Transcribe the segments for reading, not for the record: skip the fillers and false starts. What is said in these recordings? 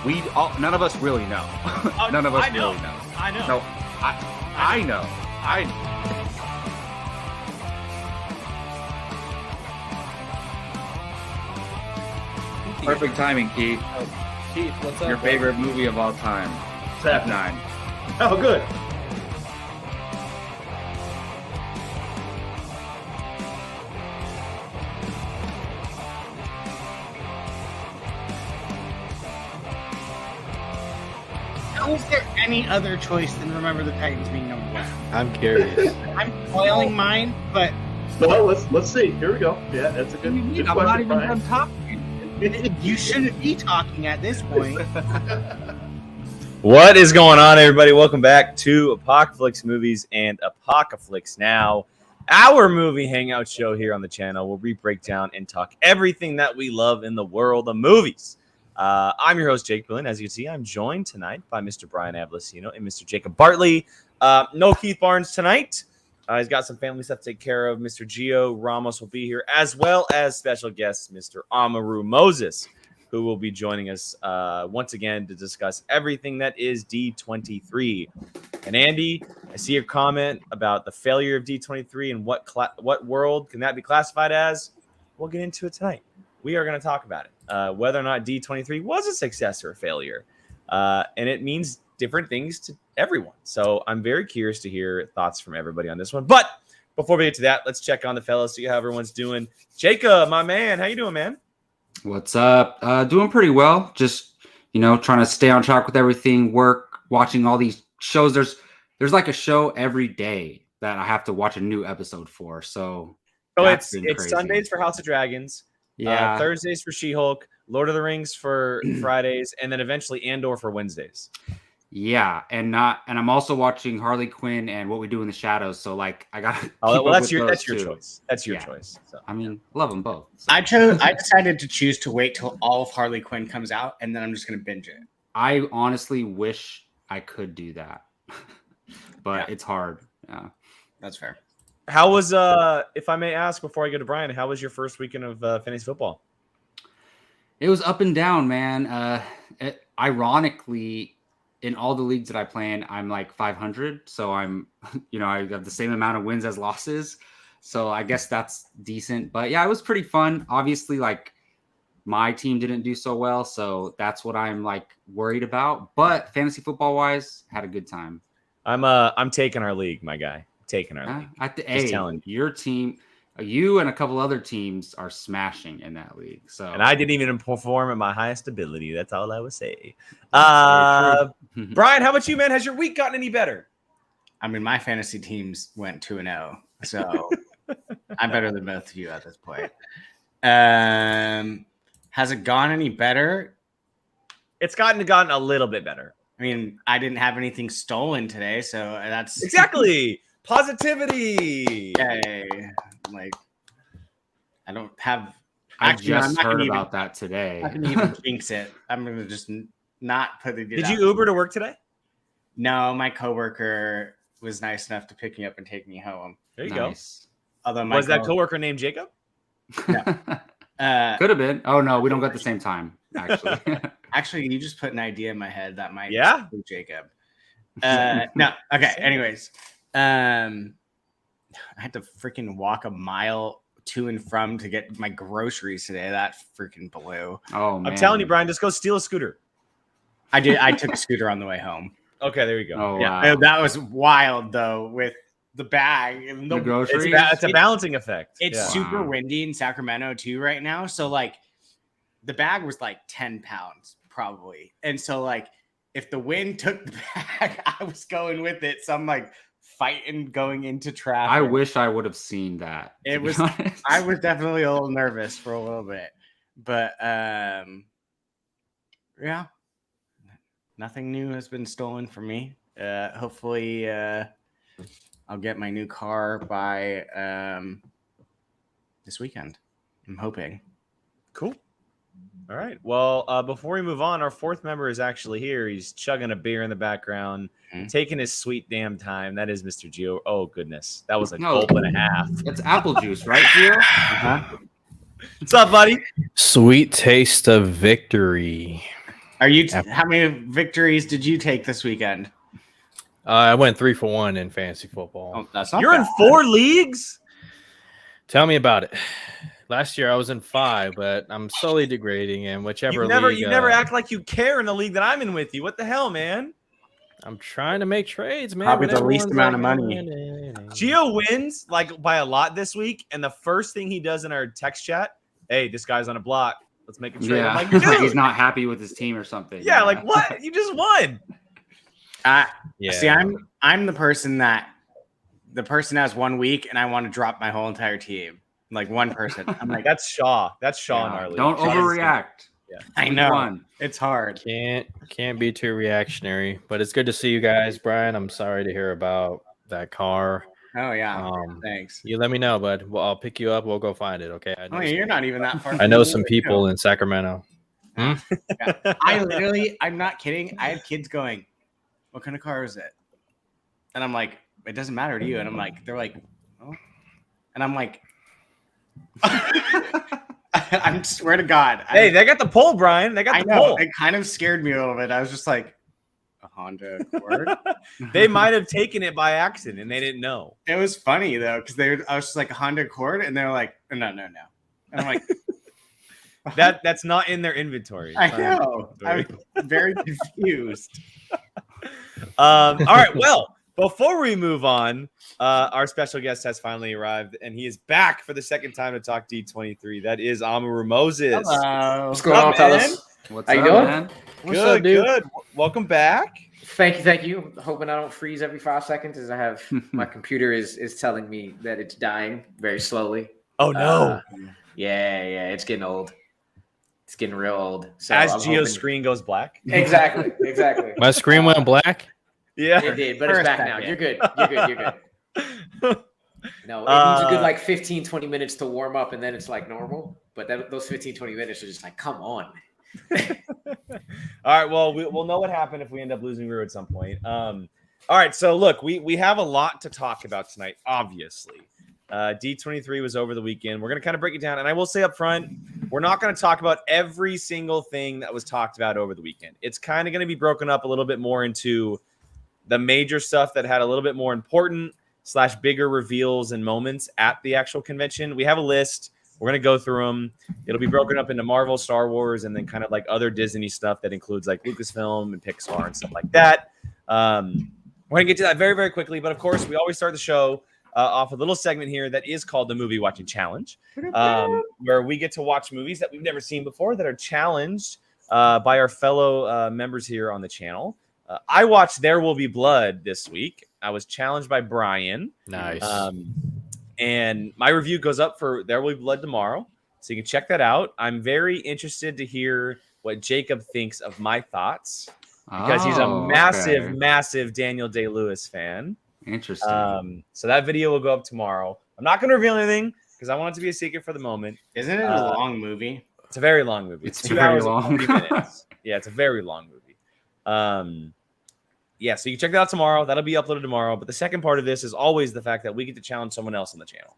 None of us really know. None of us really know. I know. No, I know. Perfect timing, Keith. Keith, what's up? Your favorite movie of all time. F9. Oh, good. How is there any other choice than Remember the Titans being number one? I'm curious. I'm spoiling mine, but Well, let's see. Here we go. Yeah, that's a good I'm question, not even Brian. done talking. you shouldn't be talking at this point. What is going on, everybody? Welcome back to Apocaflix Movies and Apocaflix Now, our movie hangout show here on the channel where we break down and talk everything that we love in the world of movies. I'm your host, Jake Quillen. As you can see, I'm joined tonight by Mr. Brian Avlicino and Mr. Jacob Bartley. No Keith Barnes tonight. He's got some family stuff to take care of. Mr. Gio Ramos will be here, as well as special guest Mr. Amaru Moses, who will be joining us once again to discuss everything that is D23. And Andy, I see your comment about the failure of D23 and what world can that be classified as. We'll get into it tonight. We are going to talk about it, whether or not D23 was a success or a failure. And it means different things to everyone. So I'm very curious to hear thoughts from everybody on this one. But before we get to that, let's check on the fellas, see how everyone's doing. Jacob, my man, how you doing, man? What's up? Doing pretty well. Just, trying to stay on track with everything, work, watching all these shows. There's like a show every day that I have to watch a new episode for. So it's Sundays for House of Dragons. Yeah. Thursdays for She-Hulk, Lord of the Rings for Fridays, and then eventually Andor for Wednesdays. Yeah, and I'm also watching Harley Quinn and What We Do in the Shadows. So like I got. That's your choice. That's your choice. So. I mean, love them both. So. I decided to choose to wait till all of Harley Quinn comes out, and then I'm just going to binge it. I honestly wish I could do that, but it's hard. Yeah, that's fair. How was if I may ask before I go to Brian, how was your first weekend of fantasy football? It was up and down, man. Ironically, in all the leagues that I play in, I'm like 500. So I'm, I have the same amount of wins as losses. So I guess that's decent. But yeah, it was pretty fun. Obviously, like my team didn't do so well. So that's what I'm like worried about. But fantasy football wise, had a good time. I'm taking our league, my guy. Taking our league. Telling your team, you and a couple other teams are smashing in that league. So, and I didn't even perform at my highest ability. That's all I would say. Brian, how about you, man? Has your week gotten any better? I mean, my fantasy teams went 2-0, so I'm better than both of you at this point. Has it gone any better? It's gotten a little bit better. I mean, I didn't have anything stolen today, so that's exactly. Positivity. Yay. Like, I don't have. I just heard about that today. I can even jinx it. I'm going to just not put it. Did you Uber to work today? No, my coworker was nice enough to pick me up and take me home. There you go. Although was that coworker named Jacob? No. Could have been. Oh, no, we don't got the same time, actually. Actually, you just put an idea in my head that might be Jacob. No. Okay. Anyways. I had to freaking walk a mile to and from to get my groceries today. That freaking blew. Oh, man. I'm telling you, Brian, just go steal a scooter. I did. I took a scooter on the way home. Okay, there you go. Oh, yeah, wow. That was wild though with the bag and the groceries. It's a balancing effect. It's super windy in Sacramento too right now. So like the bag was like 10 pounds probably. And so like if the wind took the bag, I was going with it. So I'm like fighting going into traffic. I wish I would have seen that. It was I was definitely a little nervous for a little bit. But yeah. Nothing new has been stolen from me. Hopefully I'll get my new car by this weekend. I'm hoping. Cool. All right. Well, before we move on, our fourth member is actually here. He's chugging a beer in the background, taking his sweet damn time. That is Mr. Gio. Oh, goodness. That was a gulp and a half. It's apple juice, right, Gio? What's up, buddy? Sweet taste of victory. Are you? How many victories did you take this weekend? I went 3 for 1 in fantasy football. Oh, that's not You're bad. in 4 leagues? Tell me about it. Last year I was in 5, but I'm slowly degrading. And whichever You never act like you care in the league that I'm in with you. What the hell, man? I'm trying to make trades, man. Probably the least amount of money. Gio wins like by a lot this week, and the first thing he does in our text chat, hey, this guy's on a block. Let's make a trade. Yeah, I'm like, like dude. he's not happy with his team or something. Yeah, like what? You just won. See, I'm the person has 1 week, and I want to drop my whole entire team. Like one person. I'm like, that's Shaw. That's Shaw in our league. Don't overreact. Yeah, I know. It's hard. Can't be too reactionary, but it's good to see you guys, Brian. I'm sorry to hear about that car. Oh yeah. Thanks. You let me know, bud. Well, I'll pick you up. We'll go find it. Okay. You're not even that far. I know some people in Sacramento. Yeah. I'm not kidding. I had kids going, "What kind of car is it?" And I'm like, "It doesn't matter to you." And I'm like, they're like, "Oh," and I'm like, I swear to God. Hey, they got the pole, Brian. They got the pole. It kind of scared me a little bit. I was just like, a Honda Accord? They might have taken it by accident and they didn't know. It was funny though, because I was just like, a Honda Accord, and they're like, no. And I'm like, that's not in their inventory. I know. I'm very confused. All right. Well, before we move on, our special guest has finally arrived, and he is back for the second time to talk D23. That is Amaru Moses. Hello. What's going on, fellas? What's How you up, doing? man? What's up, dude? Good. Welcome back. Thank you. Hoping I don't freeze every 5 seconds, as I have my computer is telling me that it's dying very slowly. Oh no! Yeah, it's getting old. It's getting real old. So As I'm Gio's hoping... screen goes black. Exactly. My screen went black. Yeah, it did, but it's back now. You're good. No, it needs a good like 15, 20 minutes to warm up, and then it's like normal. But those 15, 20 minutes are just like, come on. All right. Well, we'll know what happened if we end up losing Rue at some point. All right. So look, we have a lot to talk about tonight. Obviously, D23 was over the weekend. We're gonna kind of break it down, and I will say up front, we're not going to talk about every single thing that was talked about over the weekend. It's kind of going to be broken up a little bit more into the major stuff that had a little bit more important / bigger reveals and moments at the actual convention. We have a list. We're going to go through them. It'll be broken up into Marvel, Star Wars, and then kind of like other Disney stuff that includes like Lucasfilm and Pixar and stuff like that. We're going to get to that very, very quickly. But of course, we always start the show off a little segment here that is called the Movie Watching Challenge, where we get to watch movies that we've never seen before that are challenged by our fellow members here on the channel. I watched There Will Be Blood this week. I was challenged by Brian. Nice. And my review goes up for There Will Be Blood tomorrow, so you can check that out. I'm very interested to hear what Jacob thinks of my thoughts, because he's a massive Daniel Day-Lewis fan. Interesting. So that video will go up tomorrow. I'm not going to reveal anything because I want it to be a secret for the moment. Isn't it a long movie? It's a very long movie. It's 2 hours and 40 minutes. Yeah, it's a very long movie. Yeah, so you can check that out tomorrow. That'll be uploaded tomorrow. But the second part of this is always the fact that we get to challenge someone else on the channel.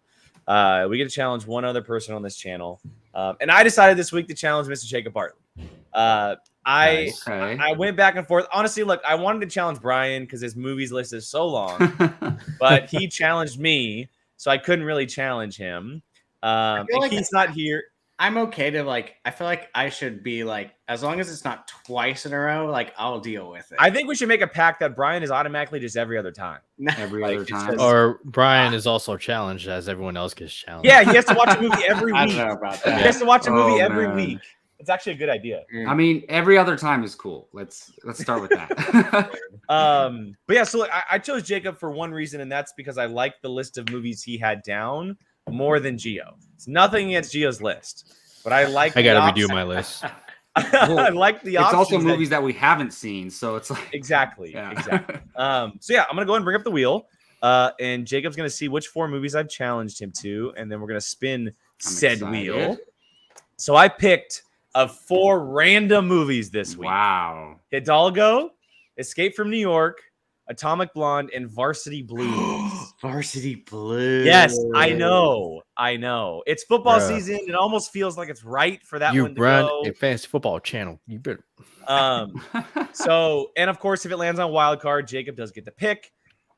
We get to challenge one other person on this channel. And I decided this week to challenge Mr. Jacob Bartley. I went back and forth. Honestly, look, I wanted to challenge Brian because his movies list is so long. But he challenged me, so I couldn't really challenge him. And like he's not here. I'm okay to I feel like I should be as long as it's not twice in a row, I'll deal with it. I think we should make a pact that Brian is automatically just every other time. Every other time. Or Brian is also challenged as everyone else gets challenged. Yeah, he has to watch a movie every week. I don't know about that. He has to watch a movie every week. It's actually a good idea. I mean, every other time is cool. Let's start with that. But yeah, so I chose Jacob for one reason, and that's because I like the list of movies he had down more than Gio. It's nothing against Gio's list, but I like. I got to redo my list. I like the. It's also movies that we haven't seen, so it's like exactly. So yeah, I'm gonna go ahead and bring up the wheel, and Jacob's gonna see which 4 movies I've challenged him to, and then we're gonna spin said wheel. So I picked of 4 random movies this week. Wow. Hidalgo, Escape from New York, Atomic Blonde, and Varsity Blues. Varsity Blues. Yes, I know. It's football season. It almost feels like it's right for that one to run go. a fantasy football channel. You better. So, and of course, if it lands on wild card, Jacob does get to pick.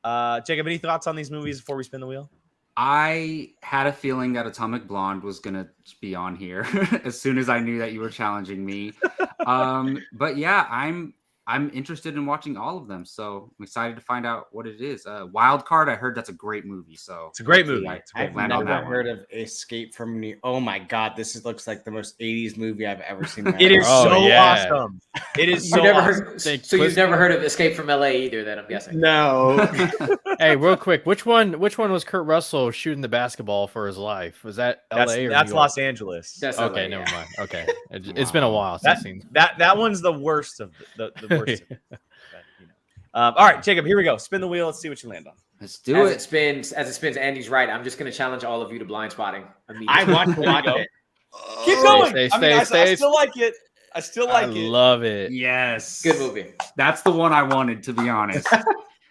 Jacob, any thoughts on these movies before we spin the wheel? I had a feeling that Atomic Blonde was going to be on here as soon as I knew that you were challenging me. But yeah, I'm interested in watching all of them, so I'm excited to find out what it is. Wild Card, I heard that's a great movie. So it's a great movie. I've never heard of Escape from New. Oh my god, looks like the most 80s movie I've ever seen. It is awesome. It is so awesome. You've never heard of Escape from LA either, then I'm guessing. No. Hey, real quick, which one was Kurt Russell shooting the basketball for his life? Was that LA or that's New York? Los Angeles. That's okay, LA, never mind. Okay, it's been a while since I've seen that one's the worst of the worst. Of it. All right, Jacob, here we go. Spin the wheel. Let's see what you land on. Let's do it. As it spins, Andy's right. I'm just going to challenge all of you to blind spotting immediately. I want to watch it. Keep going. Stay. I still like it. I love it. Yes. Good movie. That's the one I wanted, to be honest.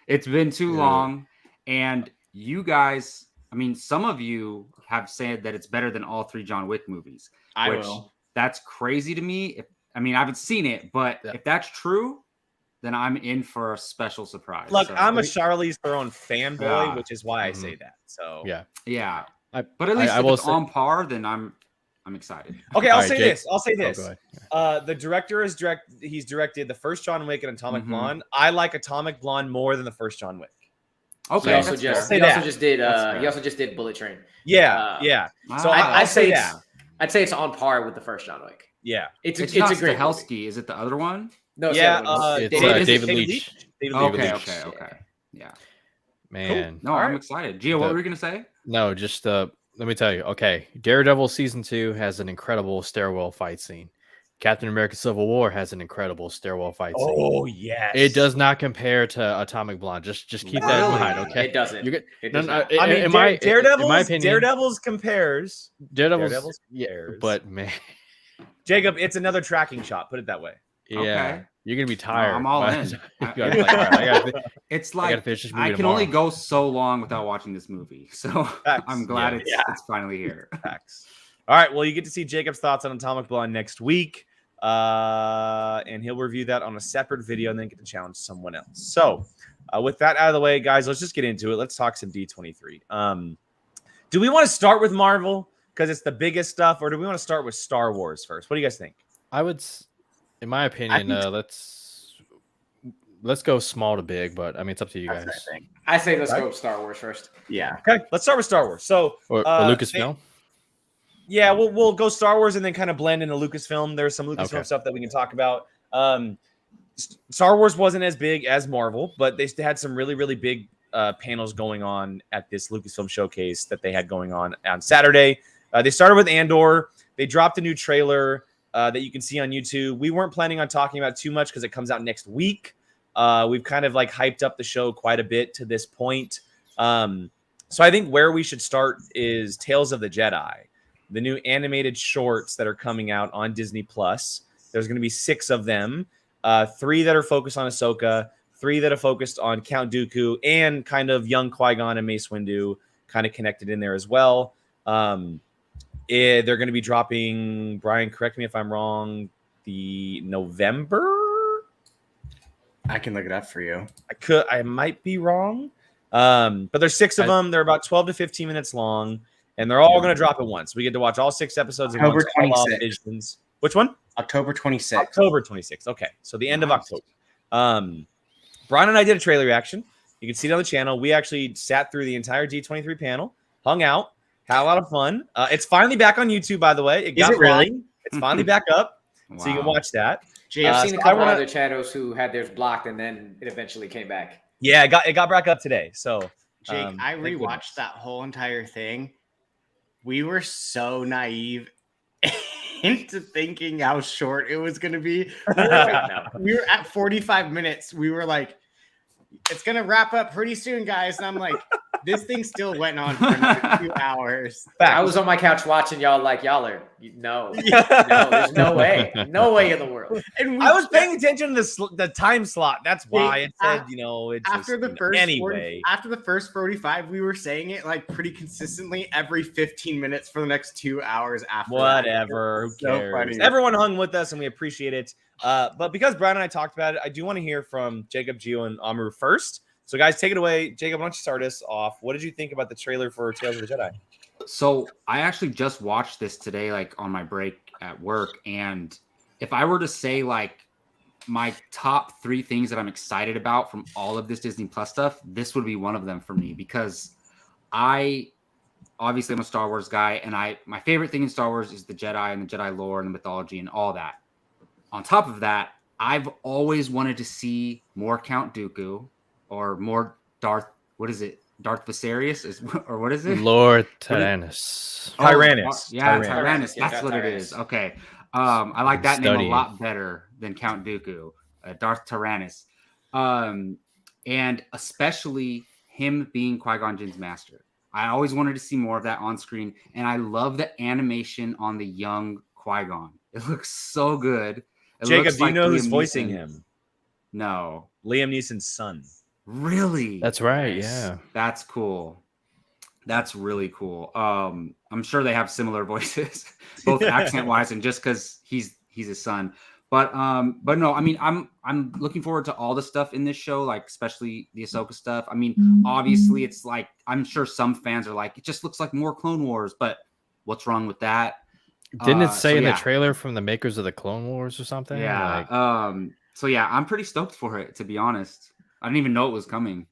It's been too long. And you guys, I mean, some of you have said that it's better than all 3 John Wick movies. That's crazy to me. I haven't seen it, but if that's true, then I'm in for a special surprise. Look, I'm a Charlize Theron fanboy, which is why I say that. So yeah. But at least if it's on par, then I'm excited. Okay, I'll say this. The director he's directed the first John Wick and Atomic Blonde. I like Atomic Blonde more than the first John Wick. Okay, he also just did Bullet Train. Yeah. So I'd say it's on par with the first John Wick. Yeah, it's a great Stahelski. Is it the other one? No, it's David Leitch. Okay. Yeah. Man. Cool. No, I'm excited. Gio, what were you going to say? No, just let me tell you. Okay, Daredevil Season 2 has an incredible stairwell fight scene. Captain America Civil War has an incredible stairwell fight scene. Oh, yes. It does not compare to Atomic Blonde. Just keep that in mind, okay? It doesn't. Daredevil's compares. Daredevil's but man. Jacob, it's another tracking shot. Put it that way. Yeah. Okay. You're going to be tired. No, I'm all in. It's like I can only go so long without watching this movie. So I'm glad it's finally here. Facts. All right. Well, you get to see Jacob's thoughts on Atomic Blonde next week. And he'll review that on a separate video and then get to challenge someone else. So with that out of the way, guys, let's just get into it. Let's talk some D23. Do we want to start with Marvel because it's the biggest stuff, or do we want to start with Star Wars first? What do you guys think? I would, in my opinion, let's go small to big, but I mean, it's up to you guys. I say let's go with Star Wars first. Yeah. Okay. Let's start with Star Wars. So or Lucasfilm. Yeah, we'll go Star Wars and then kind of blend into Lucasfilm. There's some Lucasfilm stuff that we can talk about. Star Wars wasn't as big as Marvel, but they had some really, really big panels going on at this Lucasfilm showcase that they had going on Saturday. They started with Andor. They dropped a new trailer that you can see on YouTube. We weren't planning on talking about too much because it comes out next week. We've kind of like hyped up the show quite a bit to this point. So I think where we should start is Tales of the Jedi, the new animated shorts that are coming out on Disney Plus. There's going to be 6 of them, 3 that are focused on Ahsoka, 3 that are focused on Count Dooku, and kind of young Qui-Gon and Mace Windu kind of connected in there as well. They're going to be dropping, Brian, correct me if I'm wrong, the November? I can look it up for you. I might be wrong. But there's 6 of them. They're about 12 to 15 minutes long, and they're all going to drop at once. We get to watch all 6 episodes at once. October 26th. Which one? October 26th. October 26th. Okay. So the end of October. Brian and I did a trailer reaction. You can see it on the channel. We actually sat through the entire D23 panel, hung out, had a lot of fun. It's finally back on YouTube, by the way. Is it really? It's finally back up, so you can watch that. Jay, I've seen a couple other channels who had theirs blocked, and then it eventually came back. Yeah, it got back up today. So, Jake, I rewatched that whole entire thing. We were so naive into thinking how short it was going to be. We were at 45 minutes. We were like, it's going to wrap up pretty soon, guys. And I'm like, This thing still went on for another 2 hours. I was on my couch watching y'all like y'all are no, there's no way in the world. And I was paying attention to the time slot. That's why it said, it's after just, the first anyway. after the first 45, we were saying it like pretty consistently every 15 minutes for the next 2 hours after. Whatever, who So cares? funny. Everyone hung with us, and we appreciate it. But because Brian and I talked about it, I do want to hear from Jacob, Gio, and Amru first. So, guys, take it away. Jacob, why don't you start us off? What did you think about the trailer for Tales of the Jedi? So I actually just watched this today, like on my break at work. And if I were to say like my top 3 things that I'm excited about from all of this Disney Plus stuff, this would be one of them for me, because obviously I'm a Star Wars guy, and my favorite thing in Star Wars is the Jedi and the Jedi lore and the mythology and all that. On top of that, I've always wanted to see more Count Dooku or more Darth Viserys, or what is it? Lord Tyrannus. Tyrannus. Tyrannus. Yeah, That's what it Tyrannus. is. Okay. I like that name a Studying. lot better than Count Dooku, Darth Tyrannus. And especially him being Qui-Gon Jinn's master. I always wanted to see more of that on screen, and I love the animation on the young Qui-Gon. It looks so good. Jacob, do you know who's voicing him? No. Liam Neeson's son. Really? That's right. Nice. Yeah. That's cool. That's really cool. I'm sure they have similar voices, both accent wise and just because he's his son. But no, I mean, I'm looking forward to all the stuff in this show, like especially the Ahsoka stuff. I mean, obviously, it's like I'm sure some fans are like, it just looks like more Clone Wars, but what's wrong with that? Didn't it say in yeah. the trailer from the makers of the Clone Wars or something? Yeah. Like, So yeah, I'm pretty stoked for it, to be honest. I didn't even know it was coming.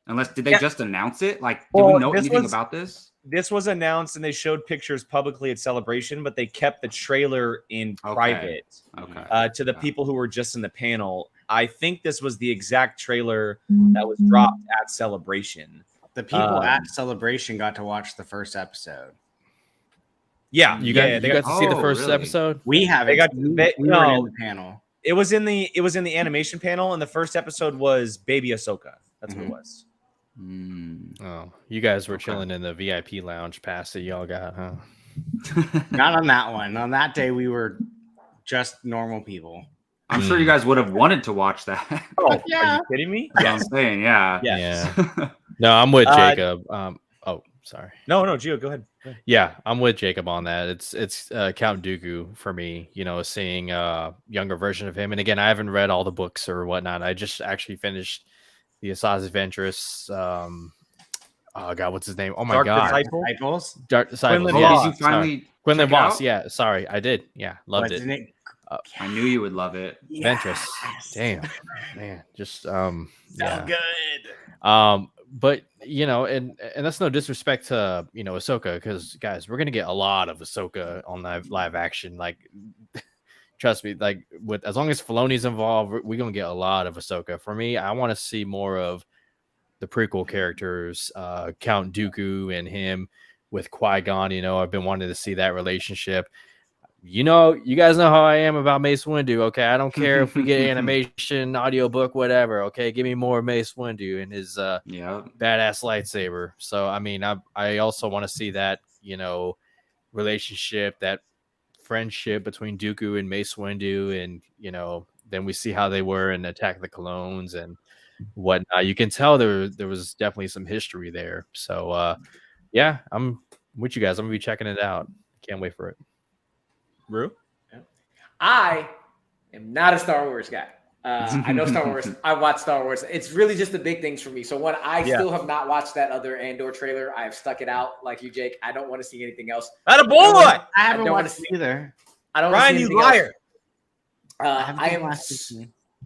Did they just announce it? Like, do we know anything about this? This was announced, and they showed pictures publicly at Celebration, but they kept the trailer in private. Okay. To the people who were just in the panel. I think this was the exact trailer that was dropped at Celebration. The people at Celebration got to watch the first episode. Yeah, you got to see the first episode. We have. They got we were in the panel. It was in the animation panel, and the first episode was Baby Ahsoka. That's what it was. Oh, you guys were chilling in the VIP lounge pass that y'all got, huh? Not on that one. On that day, we were just normal people. I'm sure you guys would have wanted to watch that. Oh, yeah. Are you kidding me? That's what I'm saying, yeah. Yeah. No, I'm with Jacob. Sorry. No, Gio, go ahead. Yeah, I'm with Jacob on that. It's Count Dooku for me, seeing a younger version of him. And again, I haven't read all the books or whatnot. I just actually finished the Asajj Ventress. Oh God, what's his name? Oh my God, Disciples. Dark Disciples. Quinlan Yeah, did you finally Quinlan check it Voss. out? Yeah, sorry, I did. Yeah, loved Wasn't it. I knew you would love it. Ventress. Damn, man, just So yeah. good. But and that's no disrespect to Ahsoka, because guys, we're gonna get a lot of Ahsoka on live action. Like, trust me, like as long as Filoni's involved, we're gonna get a lot of Ahsoka. For me, I want to see more of the prequel characters, Count Dooku and him with Qui-Gon. I've been wanting to see that relationship. You guys know how I am about Mace Windu. Okay, I don't care if we get animation, audiobook, whatever. Okay, give me more Mace Windu and his badass lightsaber. So I mean, I also want to see that relationship, that friendship between Dooku and Mace Windu, and then we see how they were in Attack of the Clones and whatnot. You can tell there was definitely some history there. So yeah, I'm with you guys. I'm gonna be checking it out. Can't wait for it. Rue? I am not a Star Wars guy. I know Star Wars. I watch Star Wars. It's really just the big things for me. So I still have not watched that other Andor trailer. I have stuck it out like you, Jake. I don't want to see anything else. Attaboy! I haven't watched it either. I don't. Ryan, you liar. I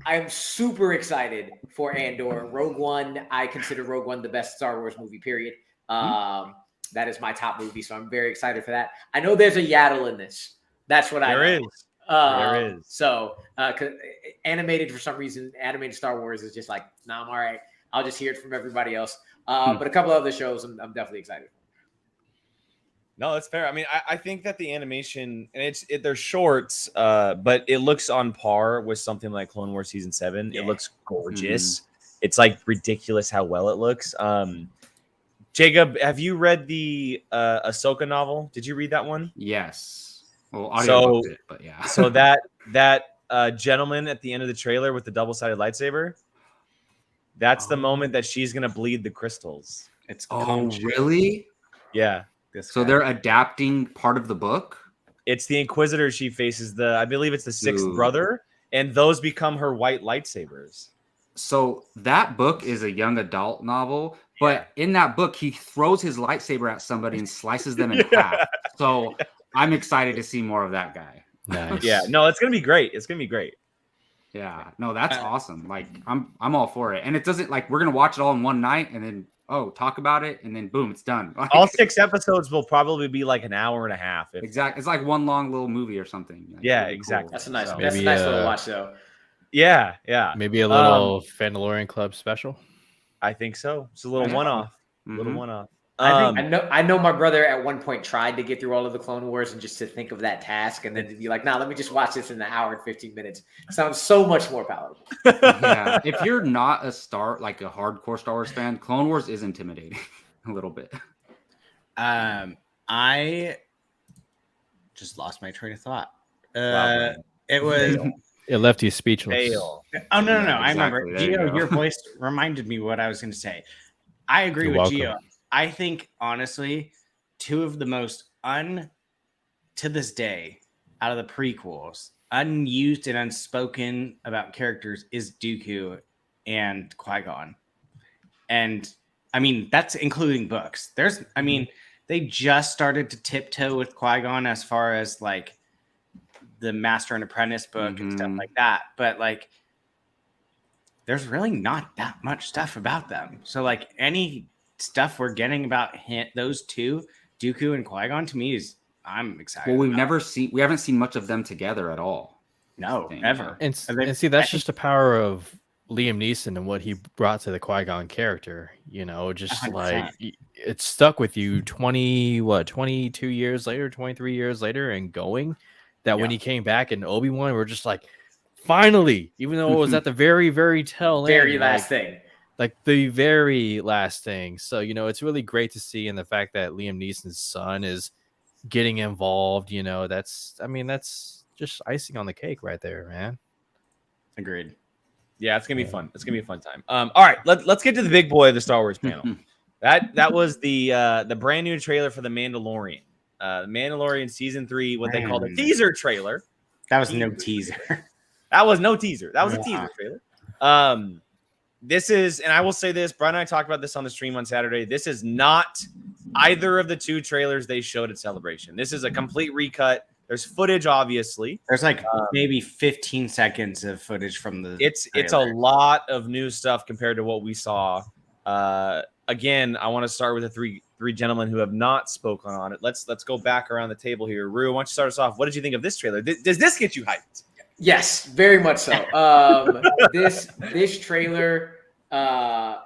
am super excited for Andor. Rogue One. I consider Rogue One the best Star Wars movie. Period. That is my top movie, so I'm very excited for that. I know there's a Yaddle in this. That's what there is. There is. So, animated for some reason, animated Star Wars is just like, nah, I'm all right. I'll just hear it from everybody else. But a couple of other shows, I'm definitely excited. No, that's fair. I mean, I think that the animation, and they're shorts, but it looks on par with something like Clone Wars Season 7. Yeah. It looks gorgeous. It's like ridiculous how well it looks. Jacob, have you read the Ahsoka novel? Did you read that one? Yes. Well, audio it, but yeah. So that gentleman at the end of the trailer with the double-sided lightsaber, that's the moment that she's gonna bleed the crystals. It's really? Yeah. So they're adapting part of the book. It's the Inquisitor. She faces I believe it's the sixth brother, and those become her white lightsabers. So that book is a young adult novel, but in that book, he throws his lightsaber at somebody and slices them in half. So I'm excited to see more of that guy. Nice. Yeah, no, it's gonna be great. It's gonna be great. Yeah, no, that's awesome. Like I'm all for it. And it doesn't like we're gonna watch it all in one night and then talk about it and then boom, it's done. Like, all 6 episodes will probably be like an hour and a half. Exactly. It's like one long little movie or something. Like, yeah, exactly. Cool. That's a nice, So, that's a nice little watch though. Yeah, yeah. Maybe a little Mandalorian Club special. I think so. It's a little one-off. Little one-off. I know my brother at one point tried to get through all of the Clone Wars and just to think of that task and then to be like, nah, let me just watch this in an hour and 15 minutes. It sounds so much more palatable. Yeah. If you're not a hardcore Star Wars fan, Clone Wars is intimidating a little bit. I just lost my train of thought. Wow, it was it left you speechless. Oh no, no, no. Yeah, I remember. exactly. Gio, your voice reminded me what I was going to say. I agree You're with welcome. Gio. I think honestly, two of the most to this day out of the prequels, unused and unspoken about characters is Dooku and Qui-Gon. And I mean, that's including books. They just started to tiptoe with Qui-Gon as far as like the Master and Apprentice book and stuff like that. But like, there's really not that much stuff about them. So like any stuff we're getting about those two, Dooku and Qui-Gon, to me I'm excited. Well, we haven't seen much of them together at all. No, ever. And see, that's just the power of Liam Neeson and what he brought to the Qui-Gon character. You know, just 100%. like it stuck with you 22 years later, 23 years later, and going. That when he came back in Obi-Wan, we're just like, finally, even though it was at the very, very tail end, like the very last thing. So, you know, it's really great to see, and the fact that Liam Neeson's son is getting involved, you know, that's just icing on the cake right there, man. Agreed. Yeah, it's gonna be fun. It's gonna be a fun time. All right, let's get to the big boy of the Star Wars panel. That was the brand new trailer for The Mandalorian. Mandalorian season 3, what they called a teaser trailer. That was no teaser. That was no teaser. That was a teaser trailer. This is, and I will say this, Brian and I talked about this on the stream on Saturday. This is not either of the two trailers they showed at Celebration. This is a complete recut. There's footage, obviously. There's like maybe 15 seconds of footage from the It's a lot of new stuff compared to what we saw. Again, I want to start with the three gentlemen who have not spoken on it. Let's go back around the table here. Rue, why don't you start us off? What did you think of this trailer? Does this get you hyped? Yes, very much so. This trailer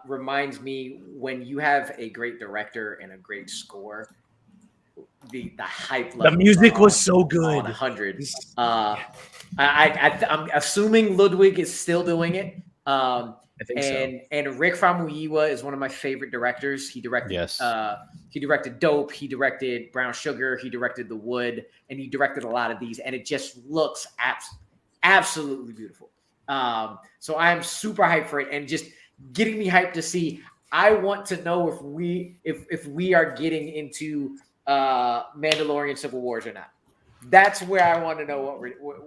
reminds me when you have a great director and a great score, the hype level. The music was so good. 100. I'm assuming Ludwig is still doing it. I think so. And Rick Famuyiwa is one of my favorite directors. He directed he directed Dope, he directed Brown Sugar, he directed The Wood, and he directed a lot of these, and it just looks absolutely beautiful. So I'm super hyped for it, and just getting me hyped to see. I want to know if we are getting into Mandalorian Civil Wars or not. That's where I want to know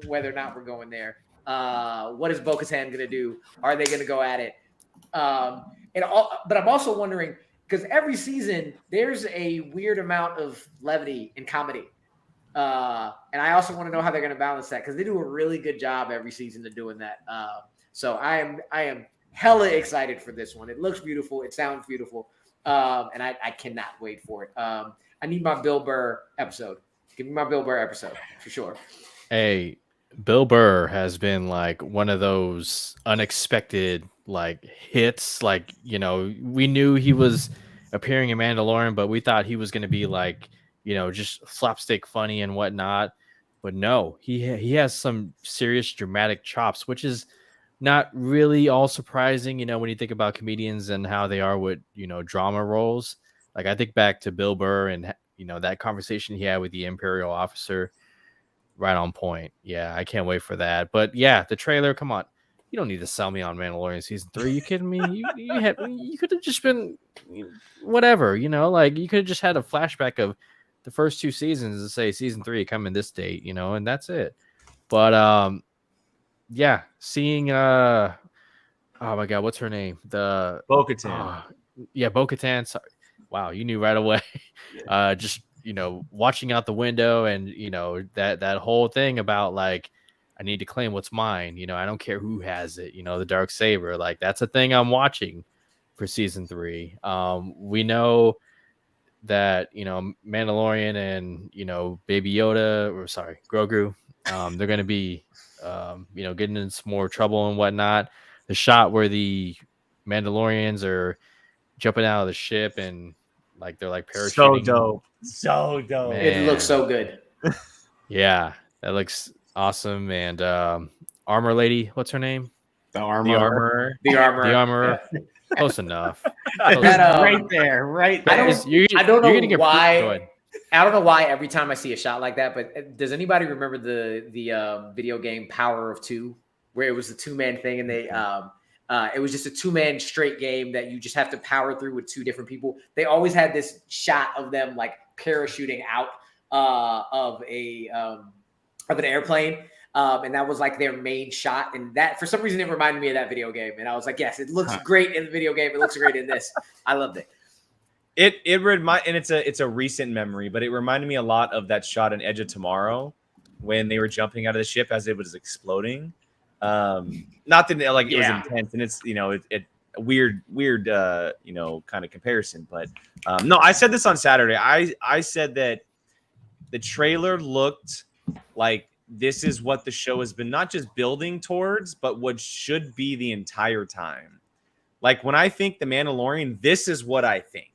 whether or not we're going there. What is Bo-Katan going to do? Are they going to go at it? But I'm also wondering, because every season there's a weird amount of levity and comedy. And I also want to know how they're going to balance that, because they do a really good job every season of doing that. So I am hella excited for this one. It looks beautiful. It sounds beautiful. And I cannot wait for it. I need my Bill Burr episode. Give me my Bill Burr episode for sure. Hey, Bill Burr has been like one of those unexpected like hits. Like, you know, we knew he was appearing in Mandalorian, but we thought he was going to be like, you know, just slapstick funny and whatnot. But no, he has some serious dramatic chops, which is not really all surprising, you know, when you think about comedians and how they are with, you know, drama roles. Like I think back to Bill Burr and that conversation he had with the Imperial officer, right on point. Yeah, I can't wait for that. But yeah, the trailer, come on. You don't need to sell me on Mandalorian season 3. You kidding me? You could have just been whatever, like you could have just had a flashback of the first 2 seasons and say season 3 coming this date, and that's it. But yeah, seeing oh my god, what's her name? The Bo-Katan. Yeah, Bo-Katan. Sorry. Wow, you knew right away. Just watching out the window and that whole thing about like I need to claim what's mine. I don't care who has it. The dark saber. Like that's a thing I'm watching for season 3. We know that Mandalorian and Baby Yoda, or sorry, Grogu, they're going to be getting in some more trouble and whatnot. The shot where the Mandalorians are jumping out of the ship and like they're like parachuting. So dope. Man. It looks so good. Yeah, that looks awesome. And armor lady, what's her name? The armor. The armor. Yeah. Close enough. Right there. I don't know why. Go ahead. I don't know why every time I see a shot like that, but does anybody remember the video game Power of Two, where it was the 2-man thing and they it was just a 2-man straight game that you just have to power through with 2 different people. They always had this shot of them like parachuting out of an airplane. And that was like their main shot. And that, for some reason, it reminded me of that video game. And I was like, yes, it looks great in the video game. It looks great in this. I loved it. And it's a recent memory, but it reminded me a lot of that shot in Edge of Tomorrow when they were jumping out of the ship as it was exploding. Not that like it was intense, and it's it weird kind of comparison, but no, I said this on Saturday. I said that the trailer looked like this is what the show has been not just building towards, but what should be the entire time. Like when I think The Mandalorian, this is what I think.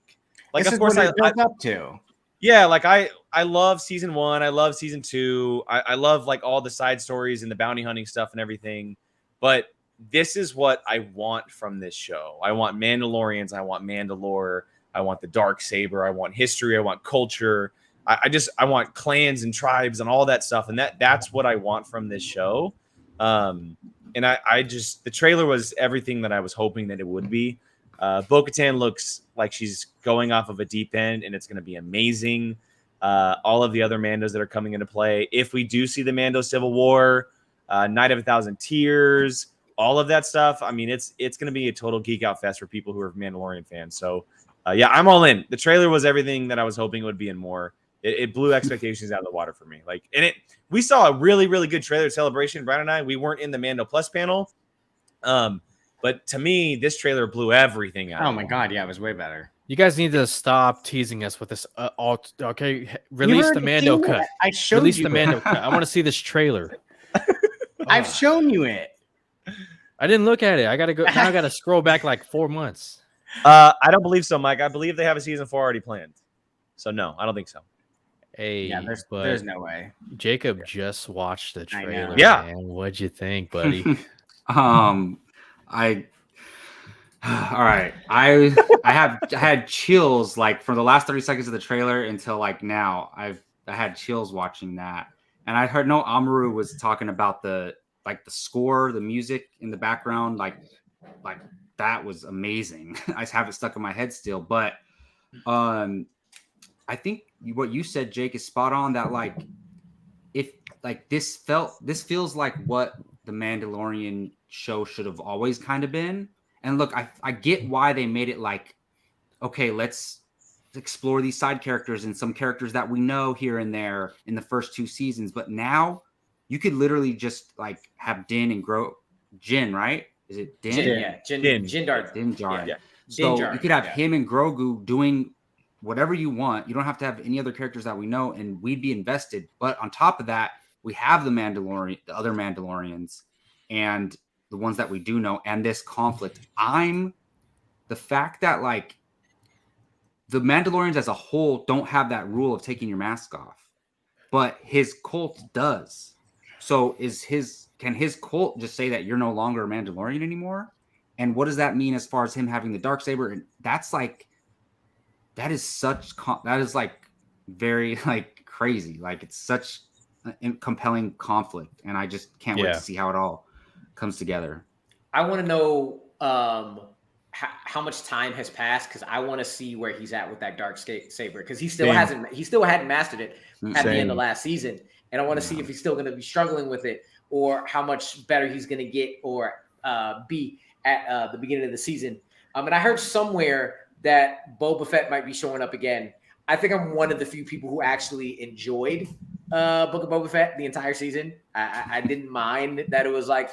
Like this of course I built up to. Yeah, like I love season 1. I love season 2. I love like all the side stories and the bounty hunting stuff and everything. But this is what I want from this show. I want Mandalorians. I want Mandalore. I want the dark saber. I want history. I want culture. I want clans and tribes and all that stuff. And that's what I want from this show. And I just, the trailer was everything that I was hoping that it would be. Bo-Katan looks like she's going off of a deep end, and it's going to be amazing. All of the other Mandos that are coming into play. If we do see the Mando Civil War, Night of 1,000 Tears, all of that stuff. I mean, it's going to be a total geek out fest for people who are Mandalorian fans. So, yeah, I'm all in. The trailer was everything that I was hoping it would be and more. It blew expectations out of the water for me. Like, and we saw a really, really good trailer celebration. Brian and I, we weren't in the Mando Plus panel. But to me, this trailer blew everything out. Oh my god, yeah, it was way better. You guys need to stop teasing us with this. Okay, release the Mando cut. I showed release you the Mando cut. I want to see this trailer. I've shown you it. I didn't look at it. I gotta go. Now I gotta scroll back like 4 months. I don't believe so, Mike. I believe they have a season 4 already planned. So no, I don't think so. Hey, yeah, there's no way. Jacob just watched the trailer. Yeah, man. What'd you think, buddy? All right. I had chills like from the last 30 seconds of the trailer until like now. I had chills watching that. And I heard Amaru was talking about the score, the music in the background, like that was amazing. I have it stuck in my head still, but I think what you said, Jake, is spot on. That like if like this feels like what the Mandalorian show should have always kind of been. And look, I get why they made it like, okay, let's explore these side characters and some characters that we know here and there in the first 2 seasons. But now you could literally just like have Din and Jin, right? Is it Din? Din Djarin. Yeah. So you could have him and Grogu doing whatever you want. You don't have to have any other characters that we know, and we'd be invested. But on top of that, we have the other Mandalorians, and the ones that we do know, and this conflict. The fact that like the Mandalorians as a whole don't have that rule of taking your mask off, but his cult does. So can his cult just say that you're no longer a Mandalorian anymore? And what does that mean as far as him having the Darksaber? And that's like, that is like very like crazy. Like it's such a compelling conflict, and I just can't wait to see how it all comes together. I want to know how much time has passed, because I want to see where he's at with that dark saber, because he still hadn't mastered it at the end of last season, and I want to see if he's still going to be struggling with it, or how much better he's going to get or be at the beginning of the season. And I heard somewhere that Boba Fett might be showing up again. I think I'm one of the few people who actually enjoyed Book of Boba Fett the entire season. I didn't mind that it was like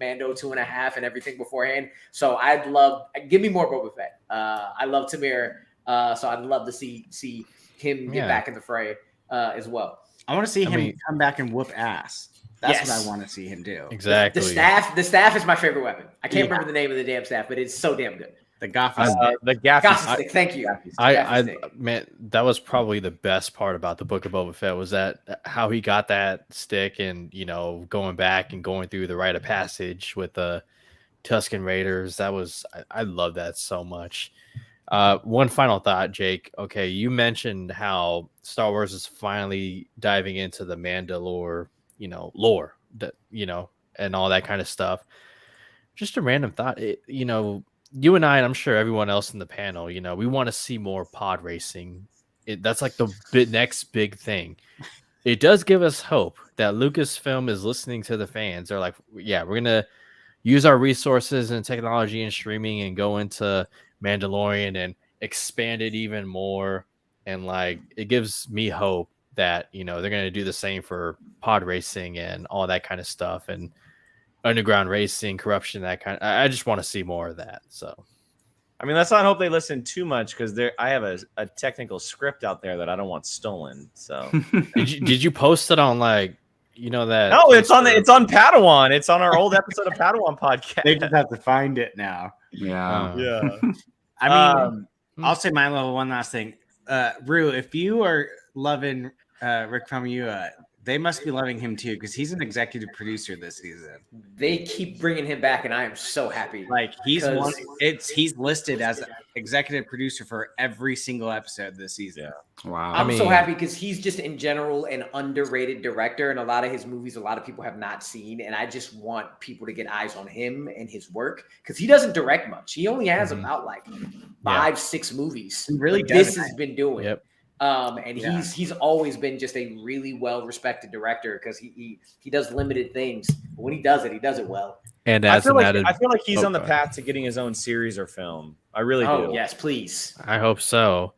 Mando 2.5 and everything beforehand. So give me more Boba Fett. I love Tamir, so I'd love to see him get back in the fray as well. I want to see him come back and whoop ass. That's what I want to see him do. Exactly. The staff is my favorite weapon. I can't remember the name of the damn staff, but it's so damn good. The Gaffy stick. The Gaffy stick. Thank you. Man, that was probably the best part about the Book of Boba Fett, was that how he got that stick, and going back and going through the rite of passage with the Tusken Raiders. I love that so much. One final thought, Jake. Okay, you mentioned how Star Wars is finally diving into the Mandalore, lore, that and all that kind of stuff. Just a random thought. You and I, and I'm sure everyone else in the panel, we want to see more pod racing. That's like the next big thing. It does give us hope that Lucasfilm is listening to the fans. They're like, yeah, we're going to use our resources and technology and streaming and go into Mandalorian and expand it even more. And it gives me hope that, they're going to do the same for pod racing and all that kind of stuff. And underground racing, corruption, that kind of. I just want to see more of that. So, I mean, let's not hope they listen too much, because I have a technical script out there that I don't want stolen. So, did you post it on that? No, it's on Padawan. It's on our old episode of Padawan podcast. They just have to find it now. Yeah. I mean, I'll say my little one last thing. Rue, if you are loving Rick Famuyiwa, they must be loving him too, because he's an executive producer this season. They keep bringing him back, and I am so happy. He's listed as executive producer for every single episode this season. Yeah. Wow. I'm so happy, because he's just in general an underrated director, and a lot of his movies, a lot of people have not seen, and I just want people to get eyes on him and his work, because he doesn't direct much. He only has about 5-6 movies. He really this has been doing. Yep. And he's always been just a really well-respected director, because he does limited things. But when he does it well. And I feel like he's on the path to getting his own series or film. I really do. Yes, please. I hope so,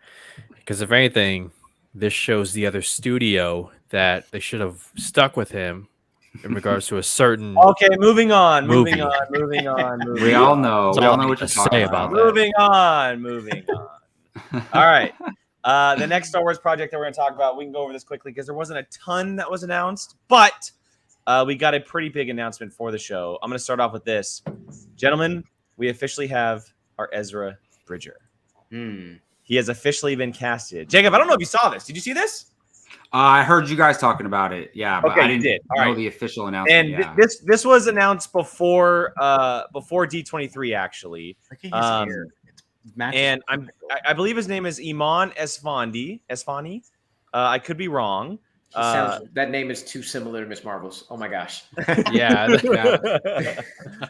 because if anything, this shows the other studio that they should have stuck with him in regards to a certain. Okay, moving on. Movie. We all know. We all know what you're talking about. Moving on. All right. The next Star Wars project that we're going to talk about, we can go over this quickly because there wasn't a ton that was announced, but we got a pretty big announcement for the show. I'm going to start off with this. Gentlemen, we officially have our Ezra Bridger. He has officially been casted. Jacob, I don't know if you saw this. Did you see this? I heard you guys talking about it. Yeah, but I didn't know the official announcement. And this was announced before D23, actually. And I believe his name is Iman Esfandi. I could be wrong. That name is too similar to Miss Marvel's. Oh my gosh. Yeah.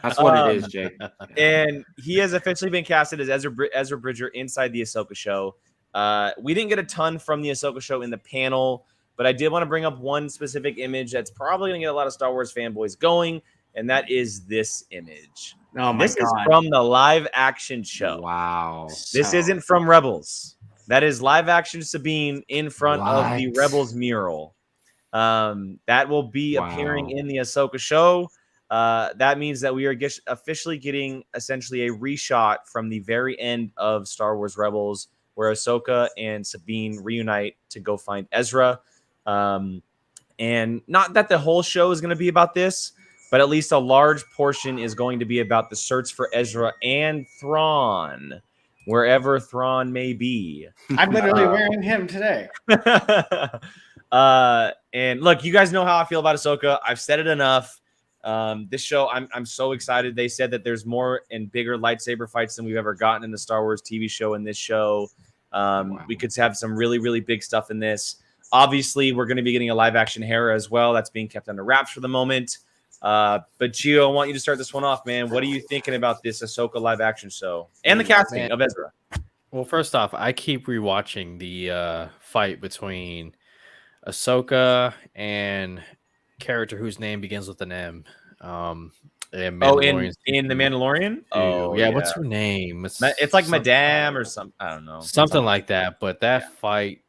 That's what it is, Jake. And he has officially been casted as Ezra Bridger inside the Ahsoka show. We didn't get a ton from the Ahsoka show in the panel, but I did want to bring up one specific image that's probably going to get a lot of Star Wars fanboys going, and that is this image. Oh my This is from the live action show. Wow. This isn't from Rebels. That is live action Sabine in front of the Rebels mural. That will be appearing in the Ahsoka show. That means that we are officially getting essentially a reshot from the very end of Star Wars Rebels, where Ahsoka and Sabine reunite to go find Ezra. And not that the whole show is going to be about this, but at least a large portion is going to be about the search for Ezra and Thrawn, wherever Thrawn may be. I'm literally wearing him today. And look, you guys know how I feel about Ahsoka. I've said it enough. This show, I'm so excited. They said that there's more and bigger lightsaber fights than we've ever gotten in the Star Wars TV show in this show. We could have some really, really big stuff in this. Obviously, we're going to be getting a live action Hera as well. That's being kept under wraps for the moment. But Gio, I want you to start this one off, man. What are you thinking about this Ahsoka live action show and the casting of Ezra? Well, first off, I keep rewatching the fight between Ahsoka and character whose name begins with an M. In The Mandalorian? Oh, yeah. What's her name? It's like Madame or something. I don't know. Something like that. But that fight,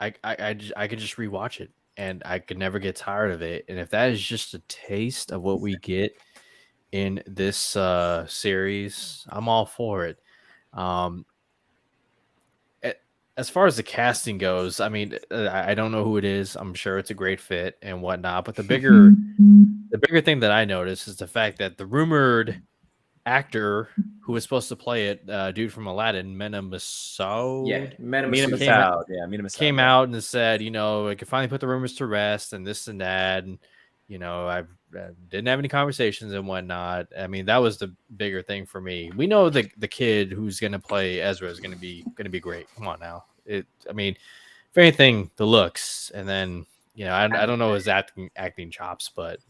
I could just rewatch it, and I could never get tired of it. And if that is just a taste of what we get in this series, I'm all for it. As far as the casting goes, I mean, I don't know who it is. I'm sure it's a great fit and whatnot. But the bigger thing that I noticed is the fact that the rumored actor who was supposed to play it, dude from Aladdin, Mena Massoud. Yeah, Mena Massoud came out and said, I could finally put the rumors to rest and this and that. And, I didn't have any conversations and whatnot. I mean, that was the bigger thing for me. We know the kid who's going to play Ezra is going to be great. Come on now. If anything, the looks, and then, I don't know his acting chops, but,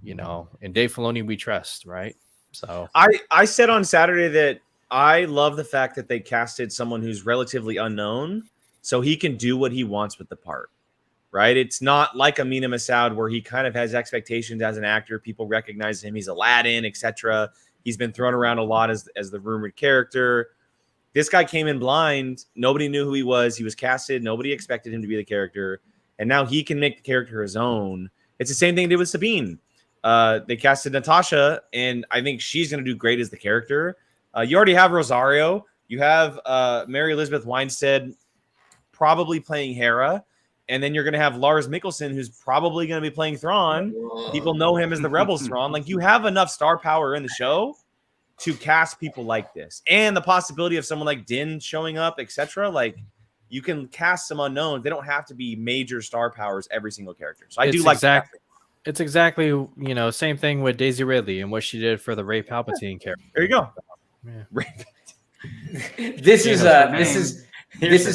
in Dave Filoni, we trust, right? So I said on Saturday that I love the fact that they casted someone who's relatively unknown so he can do what he wants with the part, right? It's not like Mena Massoud where he kind of has expectations as an actor. People recognize him. He's Aladdin, etc. He's been thrown around a lot as the rumored character. This guy came in blind. Nobody knew who he was. He was casted. Nobody expected him to be the character. And now he can make the character his own. It's the same thing they did with Sabine. They casted Natasha, and I think she's going to do great as the character. You already have Rosario. You have Mary Elizabeth Winstead probably playing Hera. And then you're going to have Lars Mikkelsen, who's probably going to be playing Thrawn. People know him as the Rebels Thrawn. Like, you have enough star power in the show to cast people like this. And the possibility of someone like Din showing up, etc. Like, you can cast some unknowns. They don't have to be major star powers every single character. So I do like that. It's exactly, same thing with Daisy Ridley and what she did for the Ray Palpatine character. There you go. Yeah. This is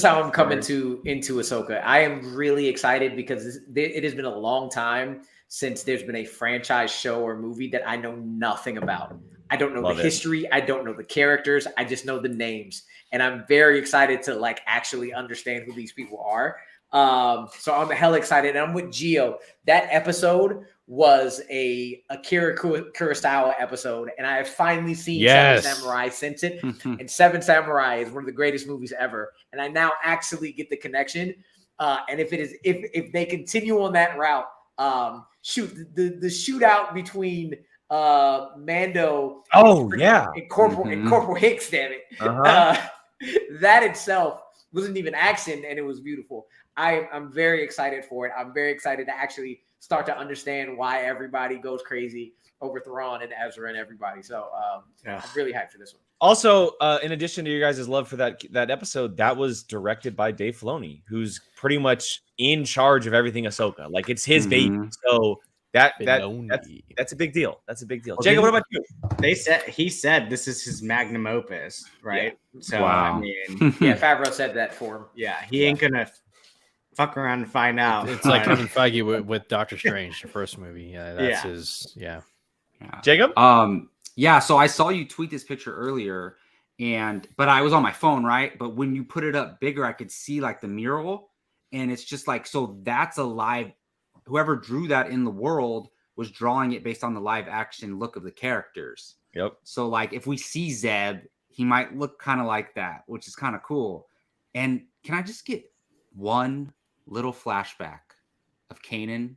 how I'm coming into Ahsoka. I am really excited because it has been a long time since there's been a franchise show or movie that I know nothing about. I don't know the history. I don't know the characters. I just know the names. And I'm very excited to actually understand who these people are. So I'm hella excited. And I'm with Gio. That episode was a Akira Kurosawa episode, and I have finally seen Seven Samurai since it. And Seven Samurai is one of the greatest movies ever. And I now actually get the connection. And if they continue on that route, the shootout between Mando and Corporal Hicks, damn it. That itself wasn't even action, and it was beautiful. I'm very excited for it. I'm very excited to actually start to understand why everybody goes crazy over Thrawn and Ezra and everybody. So I'm really hyped for this one. Also, in addition to your guys' love for that episode, that was directed by Dave Filoni, who's pretty much in charge of everything Ahsoka. Like, it's his baby. So that's a big deal. That's a big deal. Jacob, what about you? He said this is his magnum opus, right? Yeah. So I mean, Favreau said that for him. Yeah, he ain't gonna fuck around and find out. It's like Kevin Feige with Doctor Strange, the first movie. Yeah, that's his. Yeah. Jacob. So I saw you tweet this picture earlier, but I was on my phone, right? But when you put it up bigger, I could see the mural, and it's just so that's a live. Whoever drew that in the world was drawing it based on the live action look of the characters. Yep. So if we see Zeb, he might look kind of like that, which is kind of cool. And can I just get one little flashback of Kanan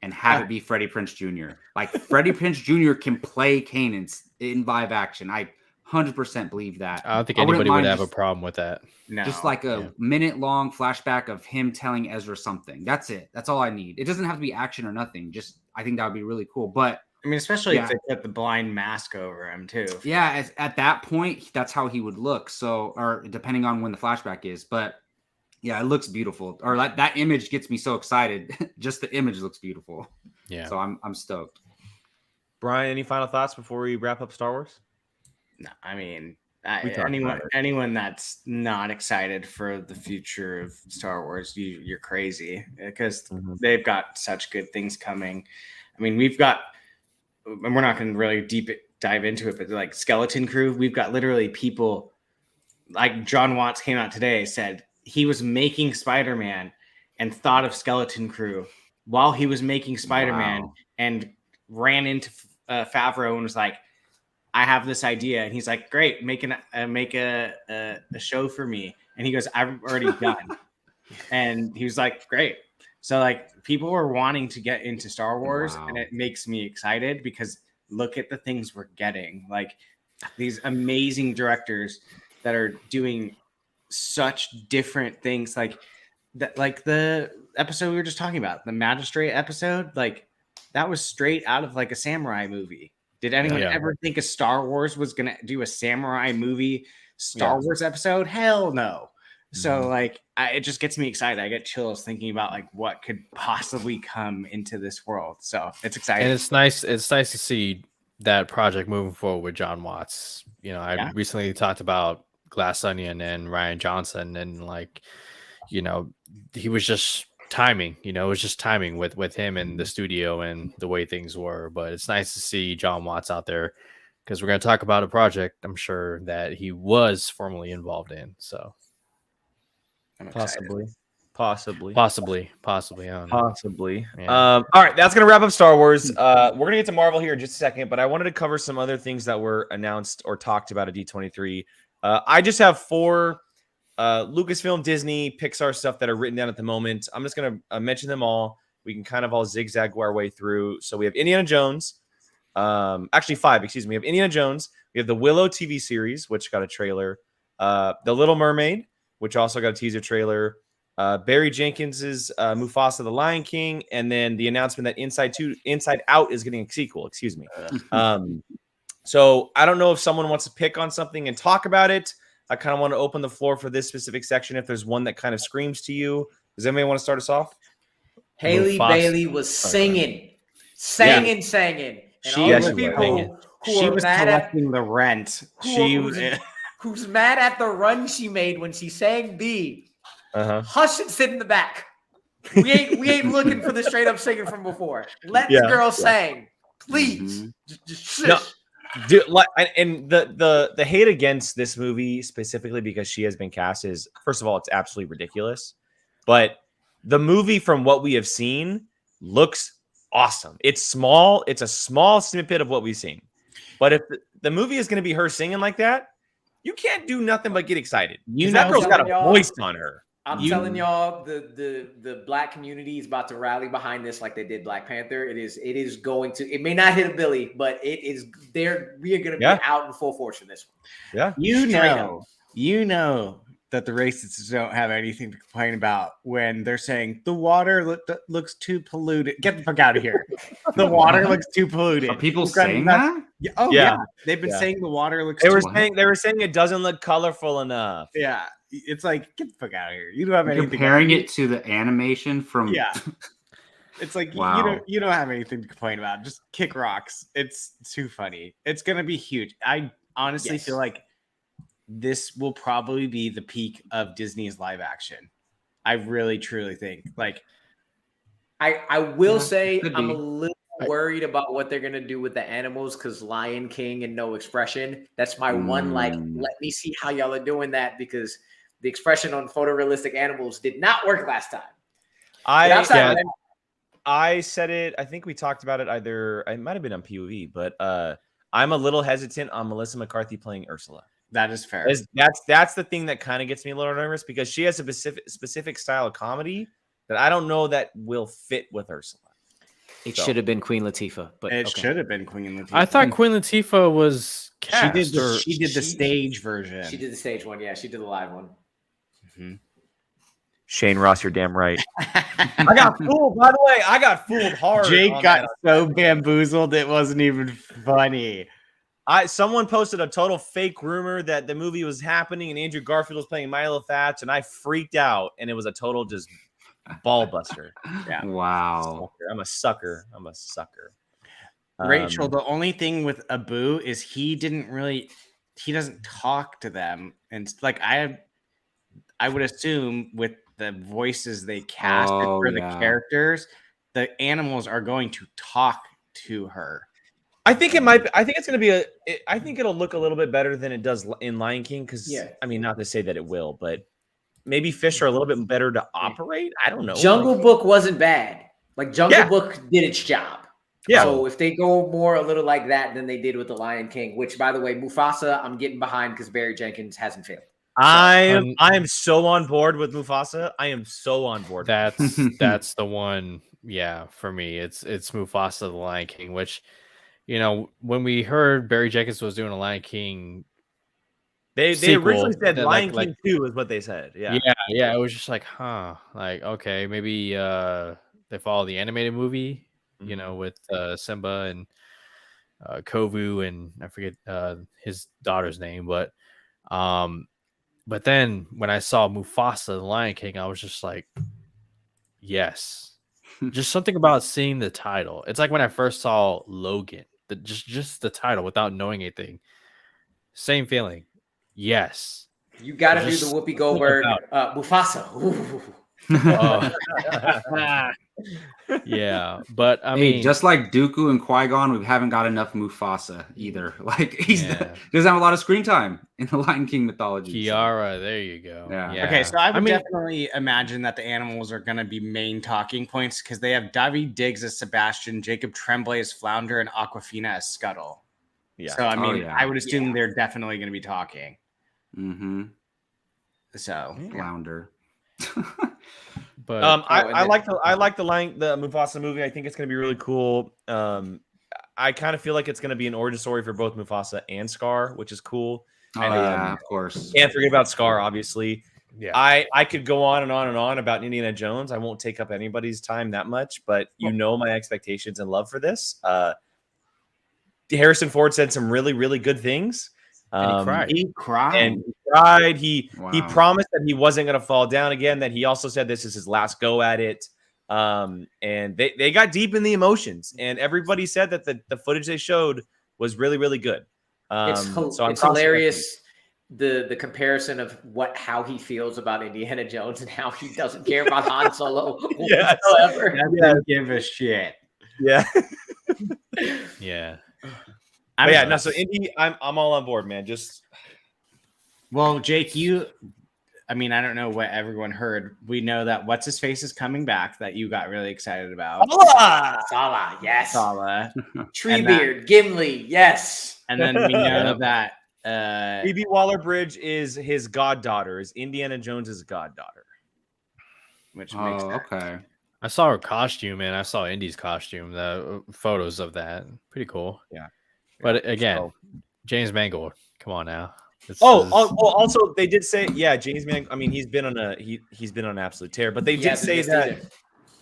and have it be Freddie Prinze Jr.? Freddie Prinze Jr. can play Kanan in live action. I 100% believe that. I don't think anybody would have a problem with that. No. Just a minute-long flashback of him telling Ezra something. That's it. That's all I need. It doesn't have to be action or nothing. Just I think that would be really cool. But I mean, especially if they put the blind mask over him too. Yeah, at that point, that's how he would look. So, or depending on when the flashback is. But yeah, it looks beautiful. Or that image gets me so excited. Just the image looks beautiful. Yeah. So I'm stoked. Brian, any final thoughts before we wrap up Star Wars? No, I mean, Anyone that's not excited for the future of Star Wars, you're crazy, because they've got such good things coming. I mean, we've got, and we're not going to really dive into it, but like Skeleton Crew, we've got literally people like John Watts came out today, said he was making Spider-Man and thought of Skeleton Crew while he was making Spider-Man, and ran into Favreau and was like, I have this idea. And he's like, great, make a show for me. And he goes, I've already done. And he was like, great. So like people are wanting to get into Star Wars, and it makes me excited because look at the things we're getting. Like these amazing directors that are doing such different things, like that, like the episode we were just talking about, the Magistrate episode, like that was straight out of like a samurai movie. Did anyone ever think a Star Wars was going to do a samurai movie Star Wars episode? Hell no. So like, it just gets me excited. I get chills thinking about like what could possibly come into this world. So it's exciting. And it's nice. It's nice to see that project moving forward with John Watts. You know, I recently talked about Glass Onion and Rian Johnson, and like, you know, he was just timing. You know, it was just timing with him and the studio and the way things were. But it's nice to see John Watts out there, because we're going to talk about a project I'm sure that he was formerly involved in. So. Possibly. Yeah. All right, that's gonna wrap up Star Wars. We're gonna get to Marvel here in just a second, but I wanted to cover some other things that were announced or talked about at D23. I just have 4 Lucasfilm, Disney, Pixar stuff that are written down at the moment. I'm just gonna mention them all. We can kind of all zigzag our way through. So we have Indiana Jones. Actually 5. Excuse me. We have Indiana Jones. We have the Willow TV series, which got a trailer. The Little Mermaid, which also got a teaser trailer. Barry Jenkins's Mufasa the Lion King, and then the announcement that Inside Out is getting a sequel. Excuse me. So I don't know if someone wants to pick on something and talk about it. I kind of want to open the floor for this specific section. If there's one that kind of screams to you, does anybody want to start us off? Haley Bailey was singing. And She all was the people who are mad collecting the rent. Who's mad at the run she made when she sang B? Hush and sit in the back. We ain't looking for the straight up singing from before. Let the girl sing, please. Just shush. No, dude, like, and the hate against this movie specifically because she has been cast is, first of all, it's absolutely ridiculous. But the movie, from what we have seen, looks awesome. It's small. It's a small snippet of what we've seen. But if the movie is going to be her singing like that, you can't do nothing but get excited. That girl's got a voice on her. I'm telling y'all, the black community is about to rally behind this like they did Black Panther. It is going to. It may not hit a Billy, but it is there. We are going to be out in full force for this one. Yeah, you know that the racists don't have anything to complain about when they're saying the water looks too polluted. Get the fuck out of here. The water looks too polluted. Are people saying that? Yeah. They've been saying the water looks. They were saying it doesn't look colorful enough. Yeah, it's like, get the fuck out of here. You don't have anything. Comparing it to the animation from. Yeah. It's like, you don't have anything to complain about. Just kick rocks. It's too funny. It's gonna be huge. I honestly feel like this will probably be the peak of Disney's live action. I really truly think. Like, I will say I'm a little worried about what they're gonna do with the animals, because Lion King and no expression. That's my one. Like, let me see how y'all are doing that, because the expression on photorealistic animals did not work last time. I said it. I think we talked about it. It might have been on POV, but I'm a little hesitant on Melissa McCarthy playing Ursula. That is fair. That's the thing that kind of gets me a little nervous, because she has a specific style of comedy that I don't know that will fit with Ursula. It should have been Queen Latifah, but it should have been Queen Latifah. I thought Queen Latifah was cast. She did the stage version. She did the stage one. Yeah, she did the live one. Mm-hmm. Shane Ross, you're damn right. I got fooled. By the way, I got fooled hard. Jake got so bamboozled it wasn't even funny. Someone posted a total fake rumor that the movie was happening and Andrew Garfield was playing Milo Thatch, and I freaked out, and it was a total just ball buster. Yeah. Wow. I'm a sucker. Rachel, the only thing with Abu is he he doesn't talk to them, and like I would assume with the voices they casted for the characters, the animals are going to talk to her. I think it might. I think it's going to be I think it'll look a little bit better than it does in Lion King. Because I mean, not to say that it will, but maybe fish are a little bit better to operate. I don't know. Jungle Book wasn't bad. Like Jungle Book did its job. Yeah. So if they go more a little like that than they did with the Lion King, which by the way, Mufasa, I'm getting behind because Barry Jenkins hasn't failed. I am so on board with Mufasa. I am so on board. That's the one. Yeah, for me, it's Mufasa the Lion King, which. You know, when we heard Barry Jenkins was doing a Lion King, they originally said Lion King 2 is what they said. Yeah. It was just like, huh, like okay, maybe they follow the animated movie, you know, with Simba and Kovu and I forget his daughter's name, but then when I saw Mufasa the Lion King, I was just like, yes, just something about seeing the title. It's like when I first saw Logan. Just the title without knowing anything. Same feeling. Yes. You got to do the Whoopi Goldberg Mufasa. Yeah, but I mean, just like Dooku and Qui-Gon, we haven't got enough Mufasa either. Like he doesn't have a lot of screen time in the Lion King mythology. Kiara, there you go. Yeah. Okay, so I would definitely imagine that the animals are going to be main talking points because they have Daveed Diggs as Sebastian, Jacob Tremblay as Flounder, and Aquafina as Scuttle. Yeah. So I mean, I would assume they're definitely going to be talking. Mm-hmm. So Flounder. But I like the Mufasa movie. I think it's going to be really cool. I kind of feel like it's going to be an origin story for both Mufasa and Scar, which is cool. Of course. Can't forget about Scar, obviously. Yeah. I could go on and on and on about Indiana Jones. I won't take up anybody's time that much, but you know my expectations and love for this. Harrison Ford said some really, really good things. He cried. He promised that he wasn't going to fall down again, that he also said this is his last go at it. And they got deep in the emotions, and everybody said that the footage they showed was really, really good. It's hilarious the comparison of how he feels about Indiana Jones and how he doesn't care about Han Solo whatsoever. Doesn't give a shit. Yeah. Yeah. So Indy, I'm all on board, man. Well, Jake, I don't know what everyone heard. We know that what's his face is coming back that you got really excited about. Sala, yes. Sala. Treebeard, Gimli, yes. And then we know that Phoebe Waller-Bridge is his goddaughter, is Indiana Jones's goddaughter. Which makes sense. Okay. I saw her costume and I saw Indy's costume, the photos of that. Pretty cool. Yeah. But again, James Mangold, come on now. Also they did say, James Mangold. I mean, he's been on an absolute tear. But they did say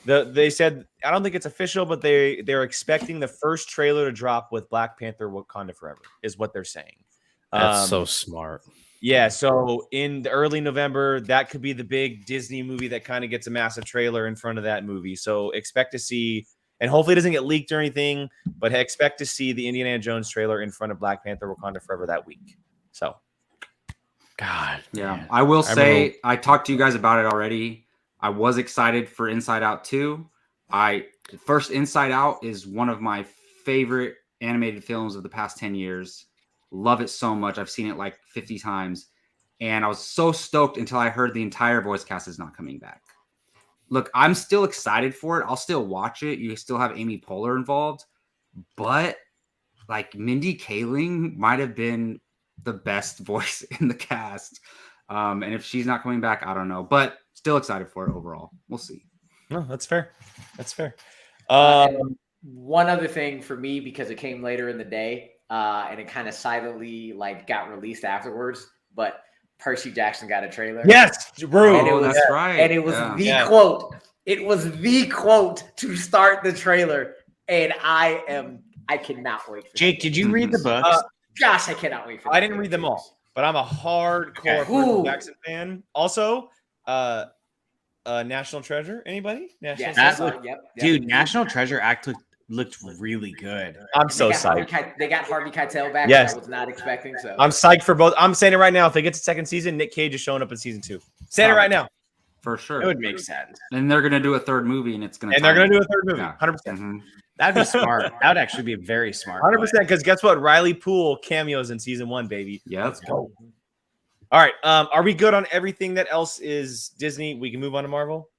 that they said, I don't think it's official, but they're expecting the first trailer to drop with Black Panther: Wakanda Forever, is what they're saying. That's so smart. Yeah, so in the early November, that could be the big Disney movie that kind of gets a massive trailer in front of that movie. So expect to see. And hopefully it doesn't get leaked or anything, but expect to see the Indiana Jones trailer in front of Black Panther: Wakanda Forever that week. So, God. Yeah. Man. I will say, I talked to you guys about it already. I was excited for Inside Out 2. First Inside Out is one of my favorite animated films of the past 10 years. Love it so much. I've seen it like 50 times. And I was so stoked until I heard the entire voice cast is not coming back. Look, I'm still excited for it. I'll still watch it. You still have Amy Poehler involved. But, like, Mindy Kaling might have been the best voice in the cast. And if she's not coming back, I don't know. But still excited for it overall. We'll see. No, that's fair. That's fair. One other thing for me, because it came later in the day, and it kind of silently, got released afterwards. But Percy Jackson got a trailer. Yes, bro. That's right. And it was the quote. It was the quote to start the trailer. And I cannot wait for Jake, did you read the books? Gosh, I cannot wait for I didn't read them all, but I'm a hardcore Percy Jackson fan. Also, National Treasure. Anybody? National Treasure looked really good. I'm so psyched. They got Harvey Keitel back. Yes. I was not expecting. So I'm psyched for both. I'm saying it right now. If they get to second season, Nick Cage is showing up in season 2. Saying it right now. For sure. It would make sense. And they're gonna do a third movie, and it's gonna. And they're gonna do a third movie. Yeah. 100%. Mm-hmm. That'd be smart. That would actually be very smart. 100%. Because guess what? Riley Poole cameos in season 1, baby. Yeah, let's go. All right. Are we good on everything that else is Disney? We can move on to Marvel.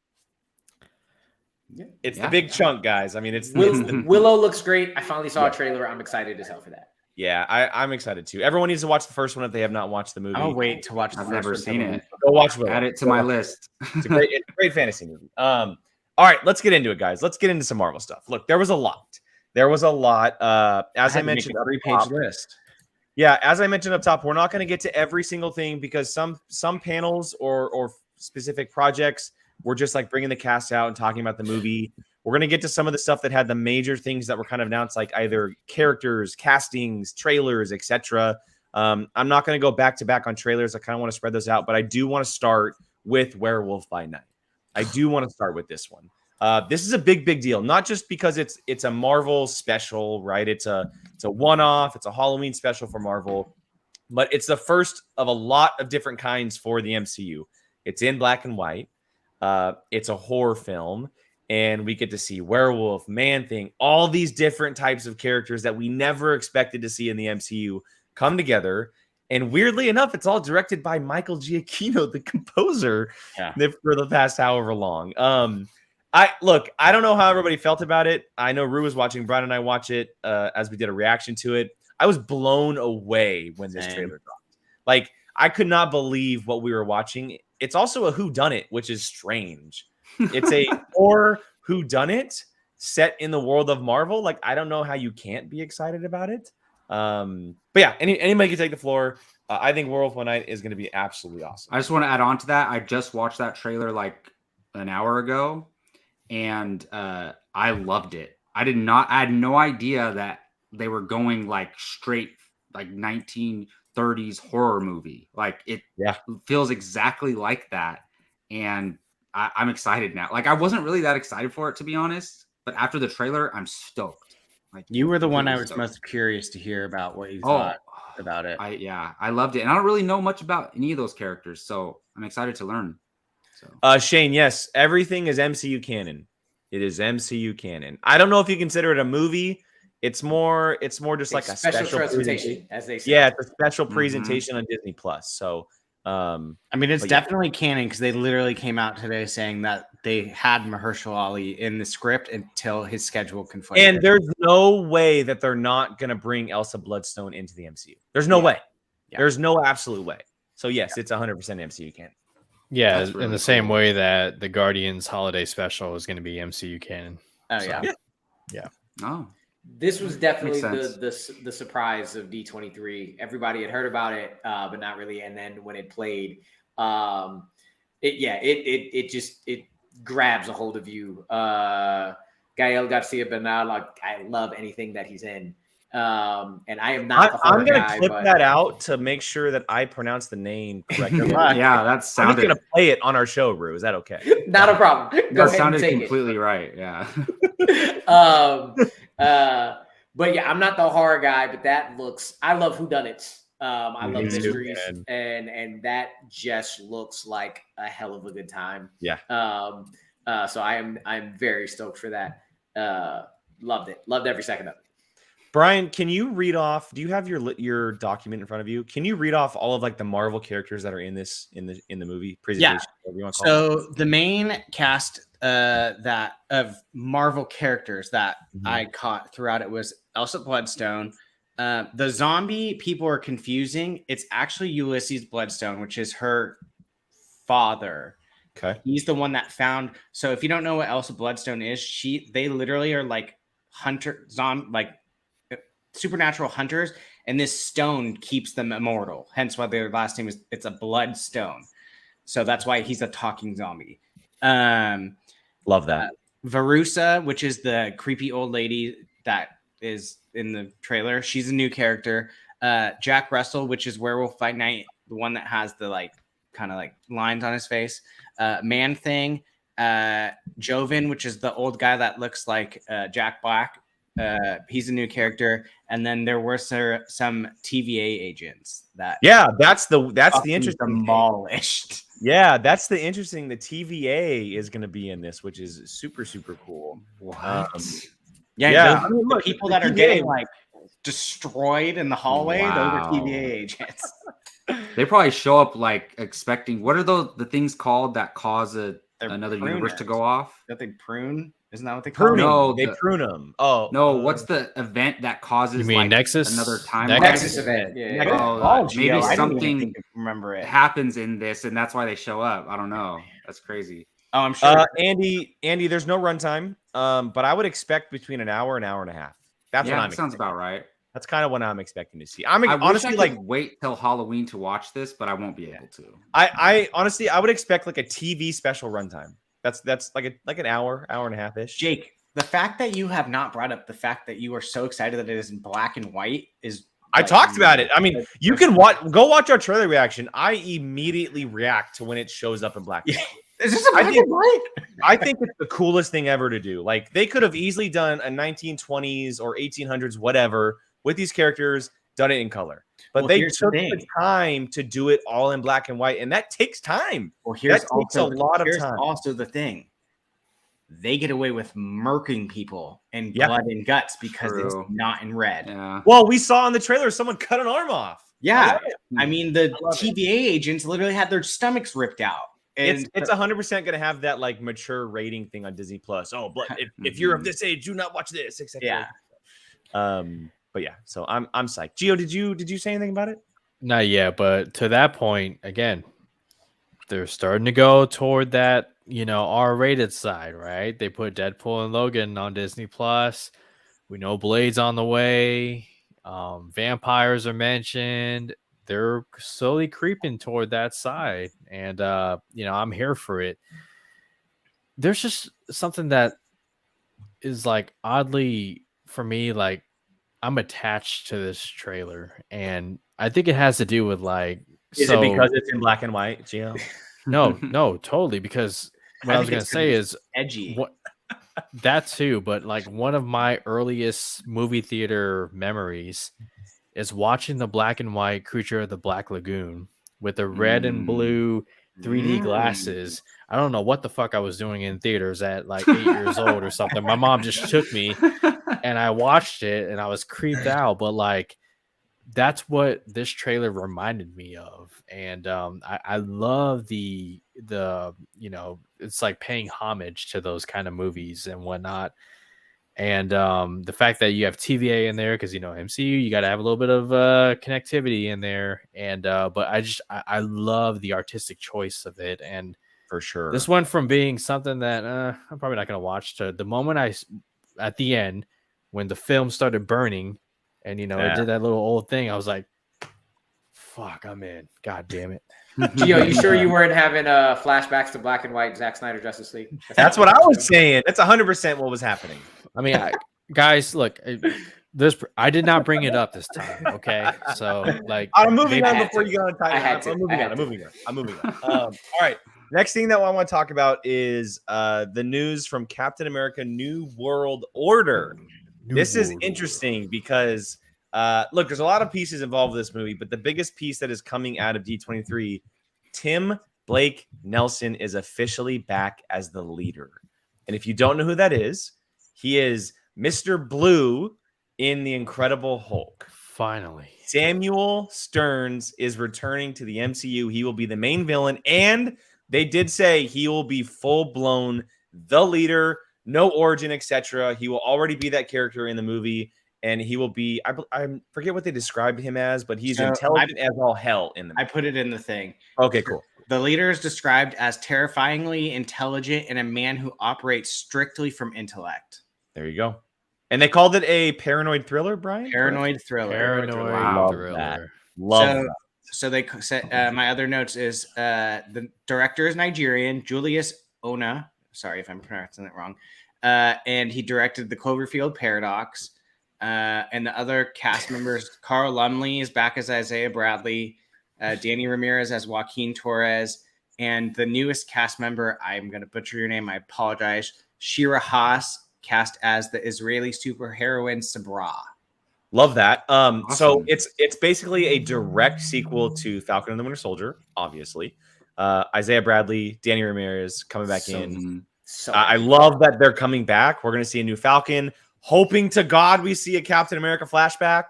Yeah. It's the big chunk, guys. I mean, it's Willow looks great. I finally saw a trailer. I'm excited as hell for that. Yeah, I'm excited too. Everyone needs to watch the first one if they have not watched the movie. I'll wait to watch. I've never seen it. Go watch Willow. Add it to my list. It's a great fantasy movie. All right, let's get into it, guys. Let's get into some Marvel stuff. Look, there was a lot. As I mentioned, a 3-page list. Yeah, as I mentioned up top, we're not going to get to every single thing because some panels or specific projects, we're just like bringing the cast out and talking about the movie. We're going to get to some of the stuff that had the major things that were kind of announced, like either characters, castings, trailers, etc. I'm not going to go back to back on trailers. I kind of want to spread those out, but I do want to start with Werewolf by Night. I do want to start with this one. This is a big deal, not just because it's a Marvel special, right? It's a one-off. It's a Halloween special for Marvel, but it's the first of a lot of different kinds for the MCU. It's in black and white. It's a horror film. And we get to see werewolf, Man-Thing, all these different types of characters that we never expected to see in the MCU come together. And weirdly enough, it's all directed by Michael Giacchino, the composer, for the past however long. I don't know how everybody felt about it. I know Rue was watching, Brian and I watch it as we did a reaction to it. I was blown away when this trailer dropped. Like, I could not believe what we were watching. It's also a whodunit, which is strange. It's a horror whodunit set in the world of Marvel. Like, I don't know how you can't be excited about it. But yeah, anybody can take the floor. I think Werewolf by Night is going to be absolutely awesome. I just want to add on to that. I just watched that trailer like an hour ago, and I loved it. I had no idea that they were going like straight like 1930s horror movie. Like it feels exactly like that, and I'm excited now. Like I wasn't really that excited for it, to be honest, but after the trailer, I'm stoked. Like you were the one I was most curious to hear about what you thought about it. I loved it, and I don't really know much about any of those characters, so I'm excited to learn. So, Shane, yes, everything is MCU canon. It is MCU canon. I don't know if you consider it a movie. It's more just like a special presentation, as they say. Yeah, it's a special presentation on Disney Plus. So. I mean, it's definitely canon because they literally came out today saying that they had Mahershala Ali in the script until his schedule conflicted. And there's no way that they're not going to bring Elsa Bloodstone into the MCU. There's no way. Yeah. There's no absolute way. So yes, it's 100% MCU canon. Yeah, really in the same way that the Guardians holiday special is going to be MCU canon. Oh so, yeah. Oh. This was definitely the surprise of D23. Everybody had heard about it, but not really. And then when it played, it grabs a hold of you. Gael Garcia Bernal, like I love anything that he's in. And I am not. I'm going to clip that out to make sure that I pronounce the name correctly. Yeah, that sounded. I'm just going to play it on our show, Rue. Is that okay? Not a problem. Go that ahead sounded and take completely right. Yeah. But yeah, I'm not the horror guy, but that looks. I love whodunits. I love mysteries, and that just looks like a hell of a good time. Yeah. So I'm very stoked for that. Loved it. Loved every second of it. Brian, can you read off? Do you have your document in front of you? Can you read off all of like the Marvel characters that are in this in the movie presentation? Yeah. So the main cast that of Marvel characters that I caught throughout it was Elsa Bloodstone. The zombie people are confusing. It's actually Ulysses Bloodstone, which is her father. Okay. He's the one that found. So if you don't know what Elsa Bloodstone is, they literally are like supernatural hunters, and this stone keeps them immortal. Hence why their last name it's a bloodstone. So that's why he's a talking zombie. Love that. Verusa, which is the creepy old lady that is in the trailer. She's a new character. Jack Russell, which is Werewolf by Night, the one that has the like kind of like lines on his face. Man-Thing. Joven, which is the old guy that looks like Jack Black He's a new character, and then there were some TVA agents that that's the interesting demolished. Yeah, that's the interesting. The TVA is going to be in this, which is super cool. What? Yeah. The people that are getting like destroyed in the hallway, those are TVA agents. They probably show up like expecting. What are the things called that cause another universe to go off? That they prune? Isn't that what they call it? No, they prune them. Oh no, what's the event that causes? You mean like Nexus? Another time? Nexus event. Yeah. Maybe something remember it happens in this, and that's why they show up. I don't know. That's crazy. Oh, I'm sure. Andy, there's no runtime. But I would expect between an hour and a half. That's what I'm sounds about right. That's kind of what I'm expecting to see. I honestly like wait till Halloween to watch this, but I won't be able to. I honestly I would expect like a TV special runtime. That's like an hour and a half ish. Jake, the fact that you have not brought up the fact that you are so excited that it is in black and white is. I talked about it. I mean, you can go watch our trailer reaction. I immediately react to when it shows up in black and white. Is this a black and white? I think it's the coolest thing ever to do. Like they could have easily done a 1920s or 1800s whatever with these characters, done it in color. But they took the time to do it all in black and white, and that takes time. Well, here's a lot of time. Also, the thing they get away with murking people and blood and guts because it's not in red. Yeah. Well, we saw in the trailer someone cut an arm off. Yeah, I mean the TVA agents literally had their stomachs ripped out. And it's 100% going to have that like mature rating thing on Disney Plus. Oh, but if you're of this age, do not watch this. Etc. Yeah. But yeah, so I'm psyched. Gio, did you say anything about it? Not yet, but to that point, again, they're starting to go toward that, R-rated side, right? They put Deadpool and Logan on Disney Plus. We know Blade's on the way. Vampires are mentioned. They're slowly creeping toward that side, and I'm here for it. There's just something that is like oddly for me, like I'm attached to this trailer, and I think it has to do with like. Is it because it's in black and white, Gio? No, totally. Because what I was gonna say is edgy. That too, but like one of my earliest movie theater memories is watching the black and white Creature of the Black Lagoon with the red and blue 3D glasses. I don't know what the fuck I was doing in theaters at like 8 years old or something. My mom just took me and I watched it and I was creeped out. But like, that's what this trailer reminded me of. And I love the it's like paying homage to those kind of movies and whatnot. And the fact that you have TVA in there, because MCU, you got to have a little bit of connectivity in there. And but I love the artistic choice of it. And for sure, this went from being something that I'm probably not going to watch to the moment at the end when the film started burning, and it did that little old thing. I was like, "Fuck, I'm in." God damn it. Gio, you sure you weren't having flashbacks to black and white Zack Snyder Justice League? That's what I was saying. That's 100% what was happening. I mean, guys, look, I did not bring it up this time. Okay, so like, I'm moving on before you go on time. I'm moving on. All right. Next thing that I want to talk about is the news from Captain America: New World Order. This is interesting because look, there's a lot of pieces involved with this movie, but the biggest piece that is coming out of D23, Tim Blake Nelson is officially back as the leader. And if you don't know who that is, he is Mr. Blue in The Incredible Hulk. Finally. Samuel Stearns is returning to the MCU. He will be the main villain, and they did say he will be full-blown the leader, no origin, etc. He will already be that character in the movie. And he will be, I forget what they described him as, but he's intelligent as all hell in the movie. I put it in the thing. Okay, cool. The leader is described as terrifyingly intelligent and a man who operates strictly from intellect. There you go. And they called it a paranoid thriller, Brian? Paranoid thriller. Paranoid thriller. Love that. So they said, my other notes is the director is Nigerian, Julius Ona. Sorry if I'm pronouncing it wrong. And he directed The Cloverfield Paradox. And the other cast members, Carl Lumley is back as Isaiah Bradley, Danny Ramirez as Joaquin Torres, and the newest cast member, I'm going to butcher your name, I apologize, Shira Haas cast as the Israeli superheroine Sabra. Love that. So Awesome. it's basically a direct sequel to Falcon and the Winter Soldier, obviously. Isaiah Bradley, Danny Ramirez coming back in. I love that they're coming back. We're going to see a new Falcon. Hoping to God we see a Captain America flashback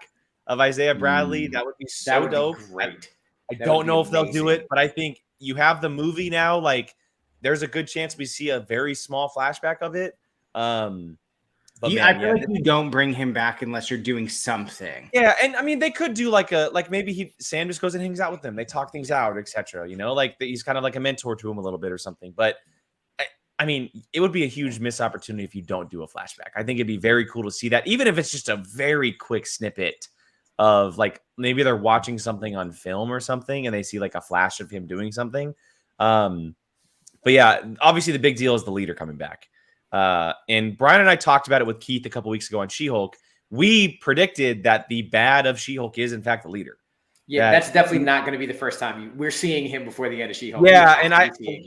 of Isaiah Bradley. That would be so dope. Great. I don't know if they'll do it, but I think you have the movie now. Like, there's a good chance we see a very small flashback of it. I feel like you don't bring him back unless you're doing something. Yeah, and I mean they could do like maybe Sam just goes and hangs out with them. They talk things out, etc. You know, like he's kind of like a mentor to him a little bit or something. But I mean, it would be a huge missed opportunity if you don't do a flashback. I think it'd be very cool to see that, even if it's just a very quick snippet of like maybe they're watching something on film or something and they see like a flash of him doing something. But yeah, obviously the big deal is the leader coming back. And Brian and I talked about it with Keith a couple weeks ago on She-Hulk. We predicted that the bad of She-Hulk is in fact the leader. Yeah, that's definitely not going to be the first time we're seeing him before the end of She-Hulk. Yeah, and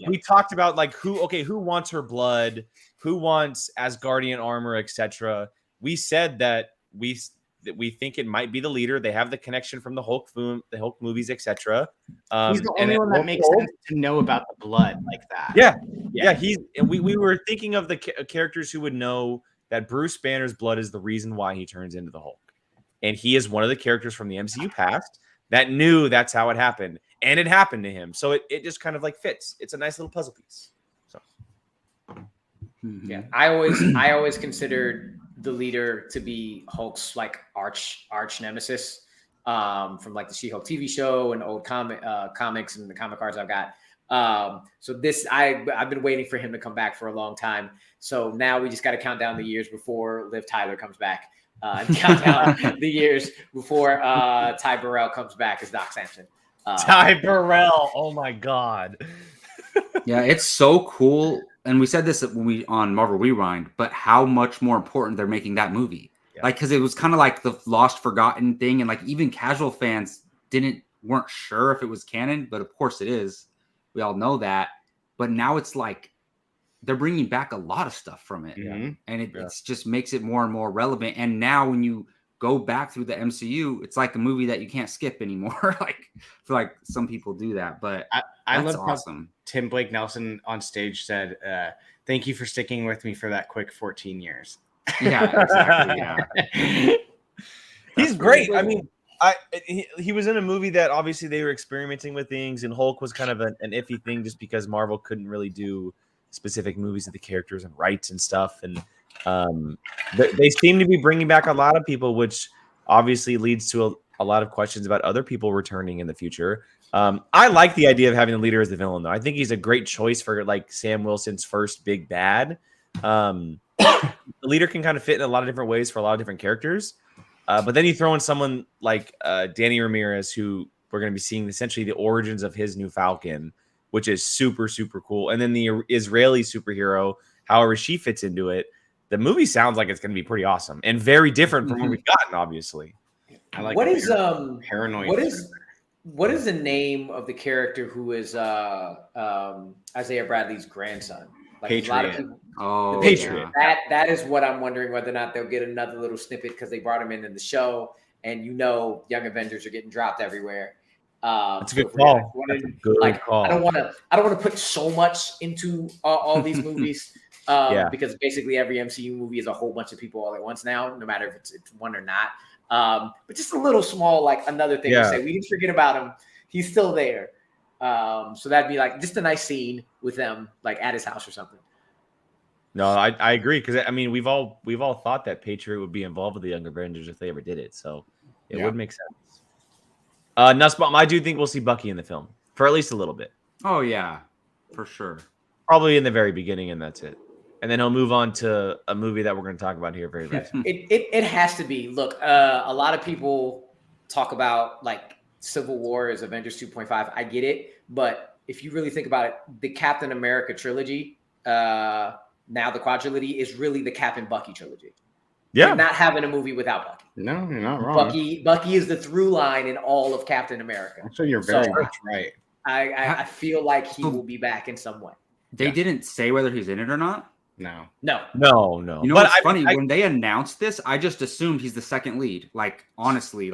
we talked about like who wants her blood, who wants Asgardian armor, etc. We said that we think it might be the leader. They have the connection from the Hulk movies, etc. He's the only one that makes sense to know about the blood like that. Yeah. We were thinking of the characters who would know that Bruce Banner's blood is the reason why he turns into the Hulk, and he is one of the characters from the MCU past that knew that's how it happened, and it happened to him. So it just kind of like fits. It's a nice little puzzle piece. So yeah, I always considered the leader to be Hulk's like arch nemesis from like the She-Hulk TV show and old comics and the comic cards I've got. So this I've been waiting for him to come back for a long time. So now we just got to count down the years before Liv Tyler comes back. And count down the years before Ty Burrell comes back as Doc Samson. Ty Burrell, oh my God. Yeah, it's so cool. And we said this when we on Marvel Rewind, but how much more important they're making that movie. Yeah. Like, because it was kind of like the lost, forgotten thing, and like even casual fans weren't sure if it was canon, but of course it is. We all know that. But now it's like they're bringing back a lot of stuff from it, and it's just makes it more and more relevant. And now when you go back through the MCU, it's like a movie that you can't skip anymore. Like, I feel like some people do that, but I that's love awesome. Tim Blake Nelson on stage said, "Thank you for sticking with me for that quick 14 years." Yeah, exactly. Yeah, he's great. Cool. I mean, he was in a movie that obviously they were experimenting with things, and Hulk was kind of an iffy thing just because Marvel couldn't really do specific movies of the characters and rights and stuff. And they seem to be bringing back a lot of people, which obviously leads to a lot of questions about other people returning in the future. I like the idea of having the leader as the villain, though. I think he's a great choice for like Sam Wilson's first big bad. The leader can kind of fit in a lot of different ways for a lot of different characters. But then you throw in someone like Danny Ramirez, who we're going to be seeing essentially the origins of his new Falcon, which is super, super cool. And then the Israeli superhero, however she fits into it. The movie sounds like it's going to be pretty awesome and very different from what we've gotten, obviously. I like what is paranoid. What is the name of the character who is Isaiah Bradley's grandson? Like Patriot. A lot of people, the Patriot. Yeah. That is what I'm wondering whether or not they'll get another little snippet because they brought him in the show, and Young Avengers are getting dropped everywhere. That's a good call. I don't want to put so much into all these movies. Because basically every MCU movie is a whole bunch of people all at once now, no matter if it's one or not. But just a little small, like another thing to say, we didn't forget about him. He's still there. So that'd be like just a nice scene with them, like at his house or something. No, I agree. Cause I mean, we've all thought that Patriot would be involved with the Young Avengers if they ever did it. So it would make sense. Nussbaum, I do think we'll see Bucky in the film for at least a little bit. Oh yeah, for sure. Probably in the very beginning, and that's it. And then he'll move on to a movie that we're going to talk about here very soon. It has to be. Look, a lot of people talk about like Civil War is Avengers 2.5. I get it, but if you really think about it, the Captain America trilogy, now the quadrilogy, is really the Cap and Bucky trilogy. Yeah, you're not having a movie without Bucky. No, you're not wrong. Bucky is the through line in all of Captain America. Actually, you're very much right. I feel like he will be back in some way. They didn't say whether he's in it or not. No. No. You know what's funny? When they announced this, I just assumed he's the second lead. Like, honestly,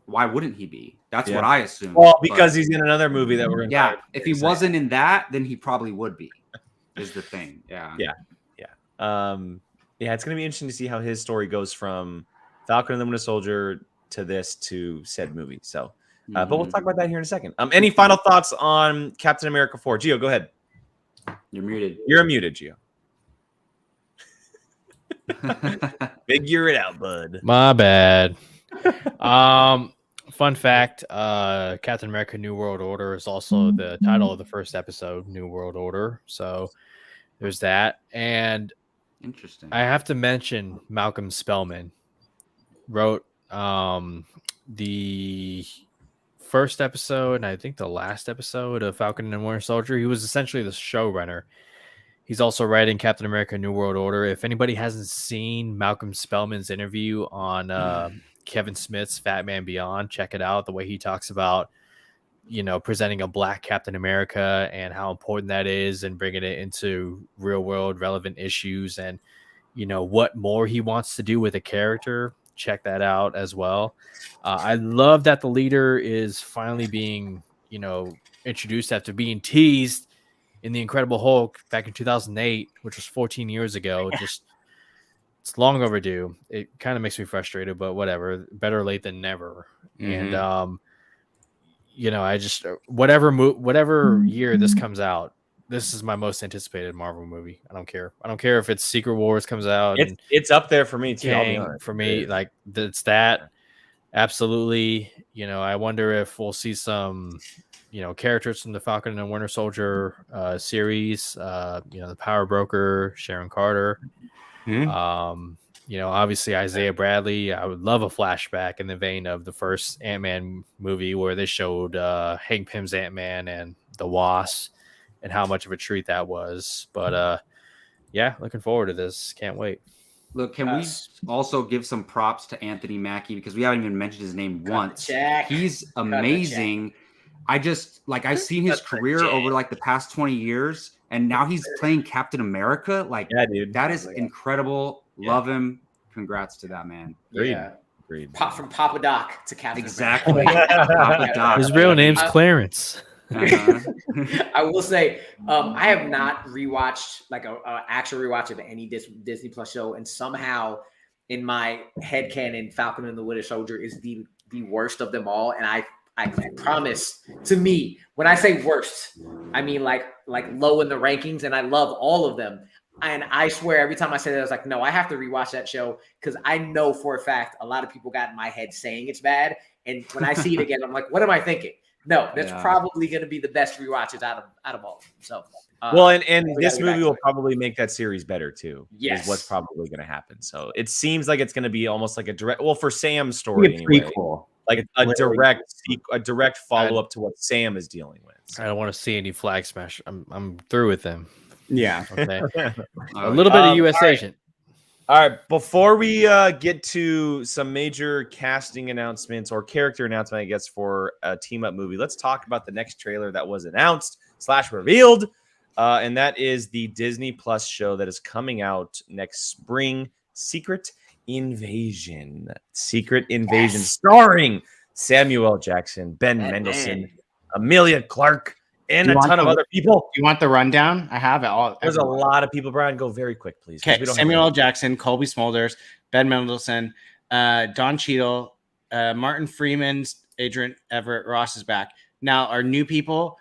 why wouldn't he be? That's what I assumed. Well, because he's in another movie that we're going to Yeah, if he wasn't in that, then he probably would be, is the thing. Yeah. It's going to be interesting to see how his story goes from Falcon and the Winter Soldier to this to said movie. So, but we'll talk about that here in a second. Any final thoughts on Captain America 4? Gio, go ahead. You're muted. You're muted, Gio. Figure it out, bud. My bad. Fun fact, Captain America New World Order is also the title of the first episode, New World Order. So there's that. And interesting. I have to mention Malcolm Spellman wrote the first episode and I think the last episode of Falcon and Winter Soldier. He was essentially the showrunner. He's also writing Captain America New World Order. If anybody hasn't seen Malcolm Spellman's interview on Kevin Smith's Fat Man Beyond, check it out. The way he talks about, presenting a black Captain America and how important that is and bringing it into real world relevant issues and, what more he wants to do with a character. Check that out as well. I love that the leader is finally being, introduced after being teased in The Incredible Hulk back in 2008, which was 14 years ago. Just it's long overdue. It kind of makes me frustrated, but whatever. Better late than never. And I just whatever year this comes out, this is my most anticipated Marvel movie. I don't care. I don't care if it's Secret Wars comes out. It's up there for me too. I'll be honest. For me, like it's that. Absolutely. I wonder if we'll see some characters from the Falcon and Winter Soldier series, the Power Broker, Sharon Carter, obviously Isaiah Bradley. I would love a flashback in the vein of the first Ant-Man movie where they showed Hank Pym's Ant-Man and the Wasp and how much of a treat that was. But looking forward to this. Can't wait. Look, can we also give some props to Anthony Mackie because we haven't even mentioned his name once. He's amazing. I've seen his career over the past 20 years, and now he's playing Captain America. Dude, that is incredible. Love him. Congrats to that man. Agreed. Pop from Papa Doc to Captain America. Papa Doc. His real name's Clarence. I will say, I have not rewatched an actual rewatch of any Disney Plus show, and somehow in my headcanon, Falcon and the Winter Soldier is the worst of them all, and I promise, to me, when I say worst, I mean like low in the rankings, and I love all of them. And I swear every time I say that, I was like, no, I have to rewatch that show because I know for a fact a lot of people got in my head saying it's bad. And when I see it again, I'm like, what am I thinking? No, that's probably going to be the best rewatches out of all of them. So, and this movie will probably make that series better too. Yes, is what's probably going to happen. So it seems like it's going to be almost like a direct. Well, for Sam's story, anyway, like a direct follow up to what Sam is dealing with. So. I don't want to see any flag smash. I'm through with him. Yeah. Okay. A little bit of U.S. agent. All right. Before we get to some major casting announcements or character announcement, I guess, for a team up movie, let's talk about the next trailer that was announced / revealed. And that is the Disney Plus show that is coming out next spring, Secret Invasion. Secret Invasion, starring Samuel Jackson, Ben Mendelsohn, Emilia Clarke, and a ton of other people. You want the rundown? I have it all. There's a lot of people, Brian. Go very quick, please. Okay, Samuel L. Jackson, Colby Smulders, Ben Mendelsohn, Don Cheadle, Martin Freeman's Adrian Everett Ross is back. Now, our new people,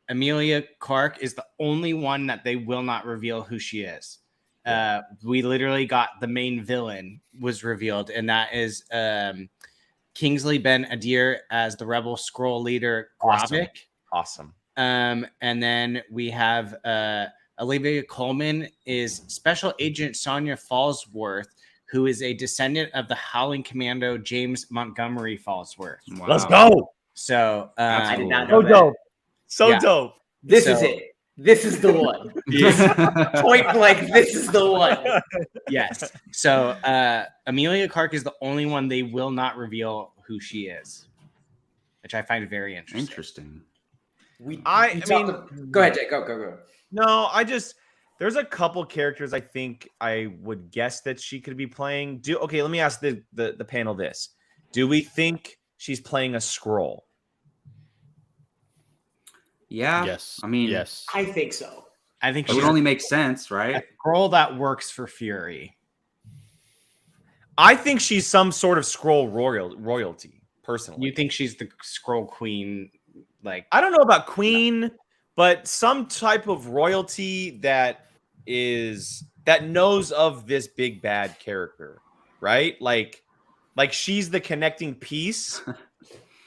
Emilia Clarke is the only one that they will not reveal who she is. We literally got the main villain was revealed, and that is Kingsley Ben Adir as the Rebel Skrull leader, Gravik. Awesome. And then we have Olivia Colman is Special Agent Sonia Falsworth, who is a descendant of the Howling Commando James Montgomery Falsworth. Wow. Let's go. So I did not know dope. So dope. This is it. This is the one. Point blank, this is the one. Yes. So Emilia Clarke is the only one they will not reveal who she is, which I find very interesting. Go ahead, Jake. Go. No, There's a couple characters I think I would guess that she could be playing. Okay, let me ask the panel this. Do we think she's playing a Skrull? Yeah. Yes. I mean, yes. I think so. I think it would only make sense, right? a Skrull that works for Fury. I think she's some sort of Skrull royalty, personally. You think she's the Skrull queen? Like, I don't know about queen, but some type of royalty that knows of this big bad character, right? Like she's the connecting piece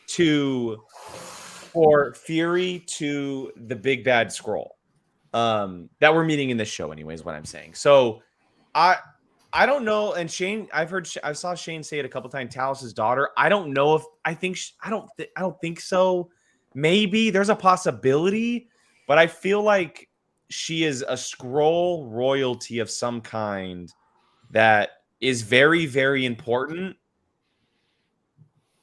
for Fury to the big bad Skrull that we're meeting in this show, anyways. What I'm saying. So I don't know. And Shane, I saw Shane say it a couple times. Talos's daughter. I don't know if I don't think so. Maybe there's a possibility, but I feel like she is a Skrull royalty of some kind that is very, very important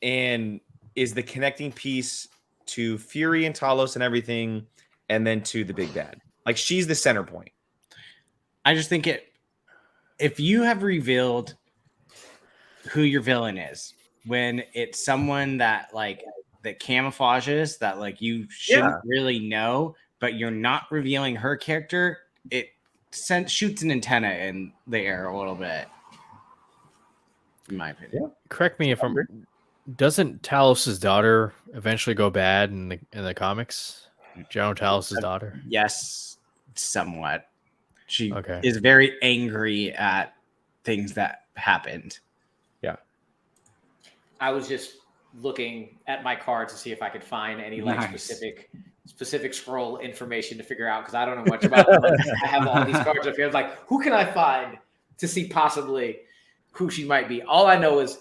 and is the connecting piece to Fury and Talos and everything, and then to the big bad. Like, she's the center point. I just think if you have revealed who your villain is, when it's someone that camouflages, that like you shouldn't really know, but you're not revealing her character, it shoots an antenna in the air a little bit, in my opinion. Yeah. Correct me if I'm. Doesn't Talos's daughter eventually go bad in the comics? General Talos's daughter. Yes, somewhat. She Okay. is very angry at things that happened. Yeah. I was just looking at my card to see if I could find any specific scroll information to figure out, because I don't know much about them. I have all these cards up here. I was like, who can I find to see possibly who she might be? All I know is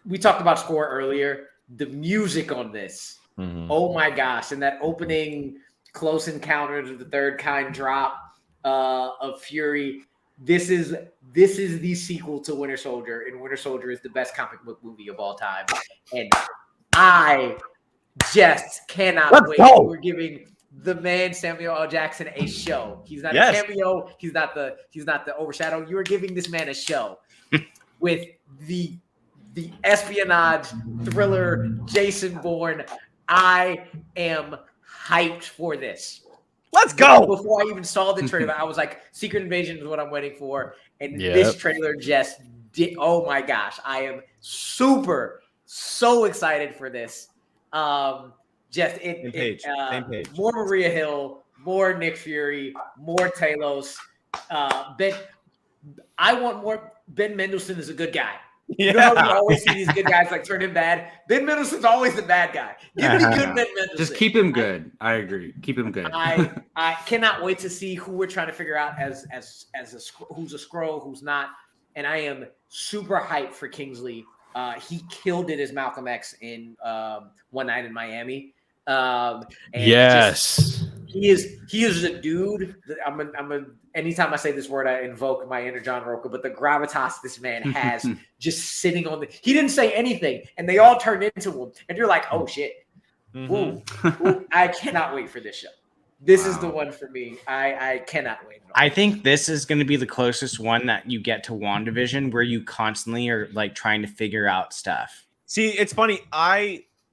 we talked about score earlier. The music on this, oh my gosh! And that opening Close Encounter of the Third Kind drop of Fury. This is the sequel to Winter Soldier, and Winter Soldier is the best comic book movie of all time. And I just cannot wait. Go. We're giving the man Samuel L. Jackson a show. He's not Yes. a cameo. He's not the overshadow. You are giving this man a show with the espionage thriller Jason Bourne. I am hyped for this. Let's go. Before I even saw the trailer, I was like, Secret Invasion is what I'm waiting for. And this trailer just did. Oh my gosh. I am so excited for this. Same page. More Maria Hill, more Nick Fury, more Talos. I want more. Ben Mendelsohn is a good guy. You know how we always see these good guys like turn him bad? Ben Mendelsohn's alwa's the bad guy. Give me good Ben Mendelsohn. Just keep him good. I agree. Keep him good. I cannot wait to see who we're trying to figure out as who's a Skrull, who's not. And I am super hyped for Kingsley. He killed it as Malcolm X in One Night in Miami. Yes. He is a dude. Anytime I say this word, I invoke my inner John Roca, but the gravitas this man has just sitting on he didn't say anything, and they all turned into him. And you're like, oh shit. Ooh, I cannot wait for this show. This is the one for me. I cannot wait. I think this is going to be the closest one that you get to WandaVision, where you constantly are like trying to figure out stuff. See, it's funny.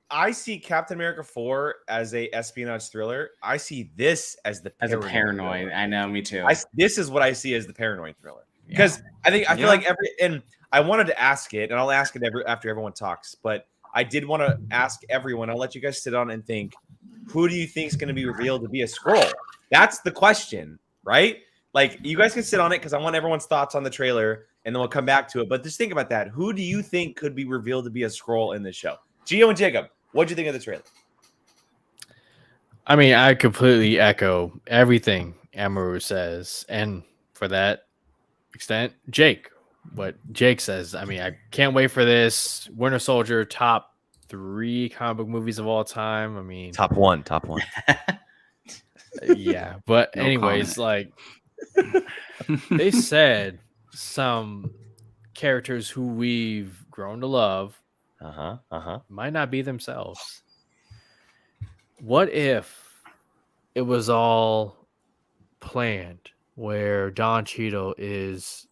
I see Captain America 4 as a espionage thriller. I see this as a paranoid. Thriller. I know, me too. This is what I see as the paranoid thriller, because I feel like and I wanted to ask it, and I'll ask it after everyone talks, but I did want to ask everyone. I'll let you guys sit on and think. Who do you think is going to be revealed to be a Skrull? That's the question, right? Like, you guys can sit on it because I want everyone's thoughts on the trailer, and then we'll come back to it. But just think about that. Who do you think could be revealed to be a Skrull in this show? Gio and Jacob, what do you think of the trailer? I mean, I completely echo everything Amaru says. And for that extent, Jake, what Jake says. I mean, I can't wait for this. Winter Soldier, top 3 comic book movies of all time. I mean, top one. Yeah, but no anyways, comment. Like they said, some characters who we've grown to love might not be themselves. What if it was all planned? where Don Cheadle is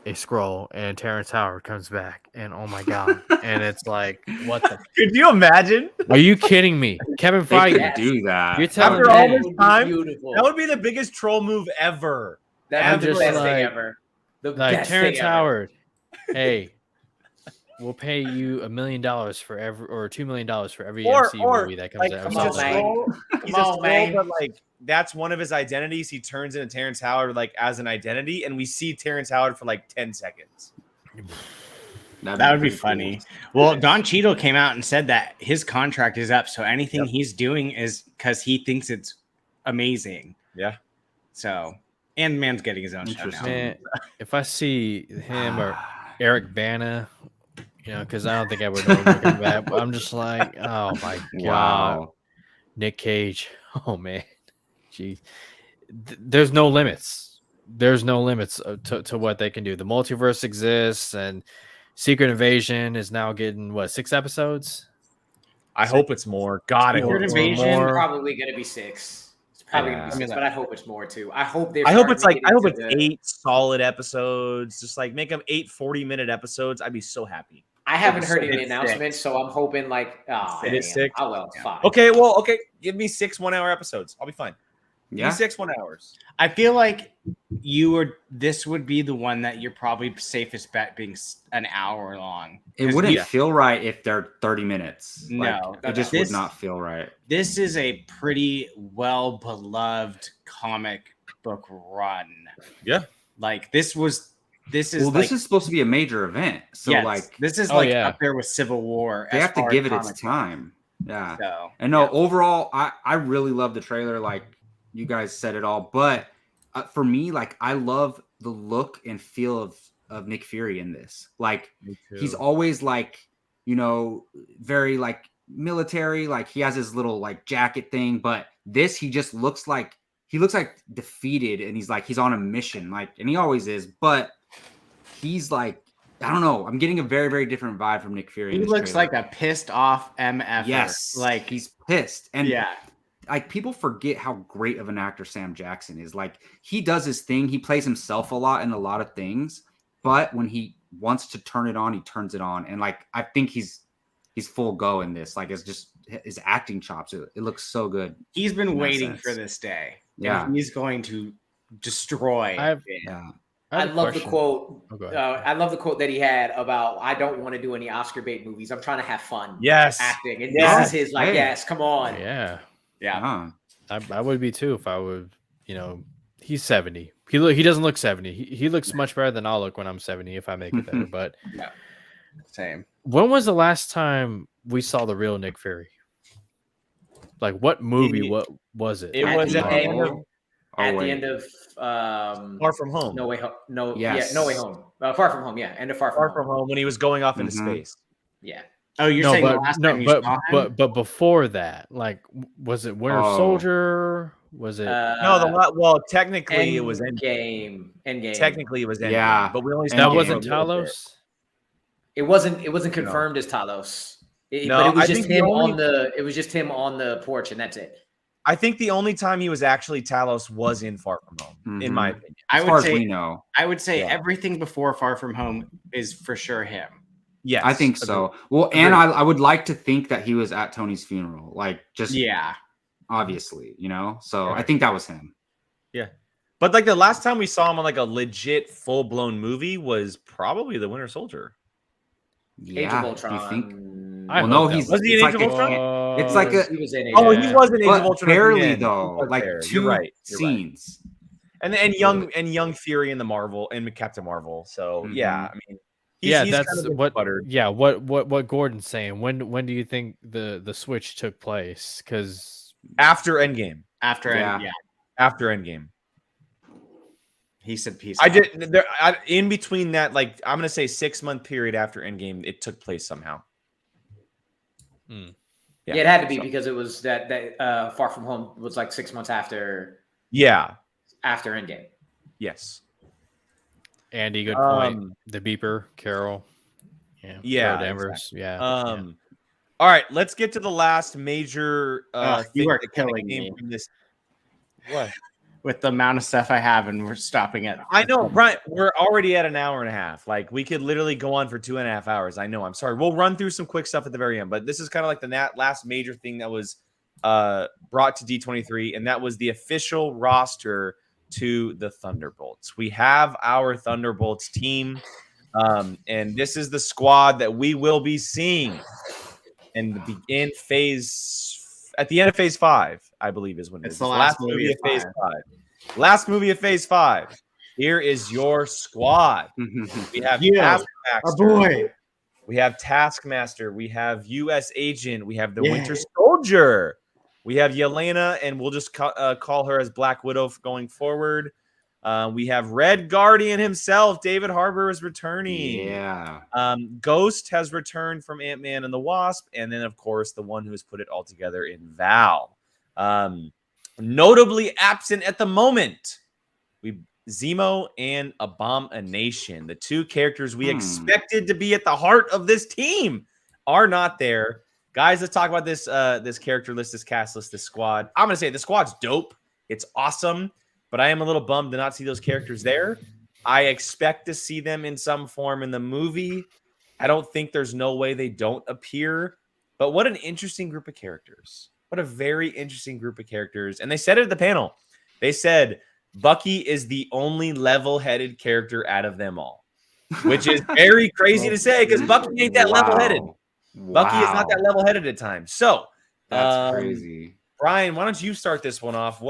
a Skrull and Terrence Howard comes back, and oh my god, and it's like, what the? Could you imagine? Are you kidding me? Kevin They Feige, could do that. You're telling After me all this time, beautiful. that would be the biggest troll move ever. That'd be the just best like- thing ever. The like best Terrence thing ever. Howard, hey, we'll pay you $1 million for every, or $2 million for every MCU movie that comes like, out. he's Come a on, man. Skrull, he's a Come on, Skrull, man. but like that's one of his identities. He turns into Terrence Howard like as an identity, and we see Terrence Howard for like 10 seconds. That would be pretty funny. cool. Well, Don Cheadle came out and said that his contract is up, so anything he's doing is because he thinks it's amazing. Yeah. So, and man's getting his own show now. Interesting. Man, if I see him or Eric Bana, because I don't think I would know him looking back, but I'm just like, oh my god, Wow. Nick Cage. Oh man, gee, there's no limits. There's no limits to what they can do. The multiverse exists, and Secret Invasion is now getting what, 6 episodes? I hope it's more. God, I hope Secret it's Invasion, more. Probably going to be 6. It's probably going to be 6, but I hope it's more too. I hope they're. I hope it's starting like to get into the- 8 solid episodes. Just like make them 8 40-minute episodes. I'd be so happy. I haven't heard It's any announcements, so I'm hoping like. Oh, It is 6? Oh well, fine. Okay, well, okay. Give me 6 1-hour episodes. I'll be fine. Give Yeah. me 6 1 hours. I feel like this would be the one that you're probably safest bet being an hour long. It 'Cause wouldn't we- feel right if they're 30 minutes. No, it just this- would not feel right. This is a pretty well beloved comic book run. Yeah. Like this is Well, like, this is supposed to be a major event, so yes, like this is Oh, like yeah. up there with Civil War. they as have to far give as it its comic time. Yeah. books go. And no, overall, I really love the trailer. Like you guys said it all, but for me, like I love the look and feel of Nick Fury in this. Like he's always like, very like military. Like he has his little like jacket thing, but this he just looks like defeated, and he's on a mission. Like, and he always is, but he's like, I don't know. I'm getting a very, very different vibe from Nick Fury. He in this looks trailer. like a pissed off MF. Yes, like he's pissed, and yeah. like people forget how great of an actor Sam Jackson is. Like he does his thing. He plays himself a lot in a lot of things, but when he wants to turn it on, he turns it on. And like I think he's full go in this. Like it's just his acting chops. It looks so good. He's been in that waiting sense. for this day. Yeah. And he's going to destroy. Yeah. I love the quote. Oh, go ahead. I love the quote that he had about, "I don't want to do any Oscar bait movies. I'm trying to have fun." Yes. acting, and Yes. this is his like, Hey. yes, come on. Yeah, Yeah. I would be too if I would. He's 70. He doesn't look 70. He looks much better than I'll look when I'm 70 if I make it there. But Same. when was the last time we saw the real Nick Fury? Like what movie? What was it? It was the at the end of the end of Far From Home. No Way Home. No, Yes. yeah, No Way Home. Far From Home. Yeah, end of Far From Far Home. From Home when he was going off into Mhm. space. Yeah. Oh, you're saying the last time you saw him? but before that, like, was it Winter Oh. Soldier? Was it? Well, technically it was Endgame. Endgame. Technically it was Endgame, Yeah. but we only that saw him wasn't for a little bit. Talos. It wasn't confirmed as Talos. No, but it was I just think the him only- on the. It was just him on the porch, and that's it. I think the only time he was actually Talos was in Far From Home, in my opinion. As I far would as say we know, yeah. Everything before Far From Home is for sure him. Yes, I think so. Well, and I would like to think that he was at Tony's funeral, like just Yeah. obviously, So I think that was him. But like the last time we saw him on like a legit full blown movie was probably The Winter Soldier. Yeah, Age of you Ultron. think? I Well, no, hope that he's Was he in it's Age of like Ultron? it's like a He was in it. Oh, Yeah. he was in Age of but Ultron. at the barely end. He though, was like there. 2 You're right. You're right. scenes. And young Fury in the Marvel and Captain Marvel. So Mhm. yeah, I mean, Yeah, he's that's kind of been what. buttered. Yeah, what Gordon's saying. When do you think the switch took place? Because After Endgame. After Yeah. After Endgame. He said peace. I out. did in between that, like I'm gonna say 6-month period after Endgame, it took place somehow. Hmm. Yeah, it had to be because it was that Far From Home was like 6 months after Yeah. Endgame. Yes. Andy, good point. The beeper, Carol. Yeah, Carol Danvers. Yeah. All right, let's get to the last major You thing are that kinda killing came me. from this. What? with the amount of stuff I have, and we're stopping at. I know, Brian. We're already at an hour and a half. Like we could literally go on for 2.5 hours. I know. I'm sorry. We'll run through some quick stuff at the very end, but this is kind of like the last major thing that was brought to D23, and that was the official roster to the Thunderbolts. We have our Thunderbolts team, and this is the squad that we will be seeing in the at the end of Phase 5, I believe is when it's the last movie of Phase 5. Last movie of Phase 5. Here is your squad. We have Taskmaster. We have Taskmaster. We have U.S. Agent. We have the Winter Soldier. We have Yelena, and we'll just call her as Black Widow going forward. We have Red Guardian himself. David Harbour is returning. Yeah. Ghost has returned from Ant-Man and the Wasp. And then, of course, the one who has put it all together in Val. Notably absent at the moment, Zemo and Abomination. The two characters we expected to be at the heart of this team are not there. Guys, let's talk about this this character list, this cast list, this squad. I'm going to say the squad's dope. It's awesome. But I am a little bummed to not see those characters there. I expect to see them in some form in the movie. I don't think there's no way they don't appear. But what an interesting group of characters. What a very interesting group of characters. And they said it at the panel. They said Bucky is the only level-headed character out of them all. Which is very crazy to say because Bucky ain't that level-headed. Bucky is not that level-headed at times. So that's crazy. Brian, why don't you start this one off?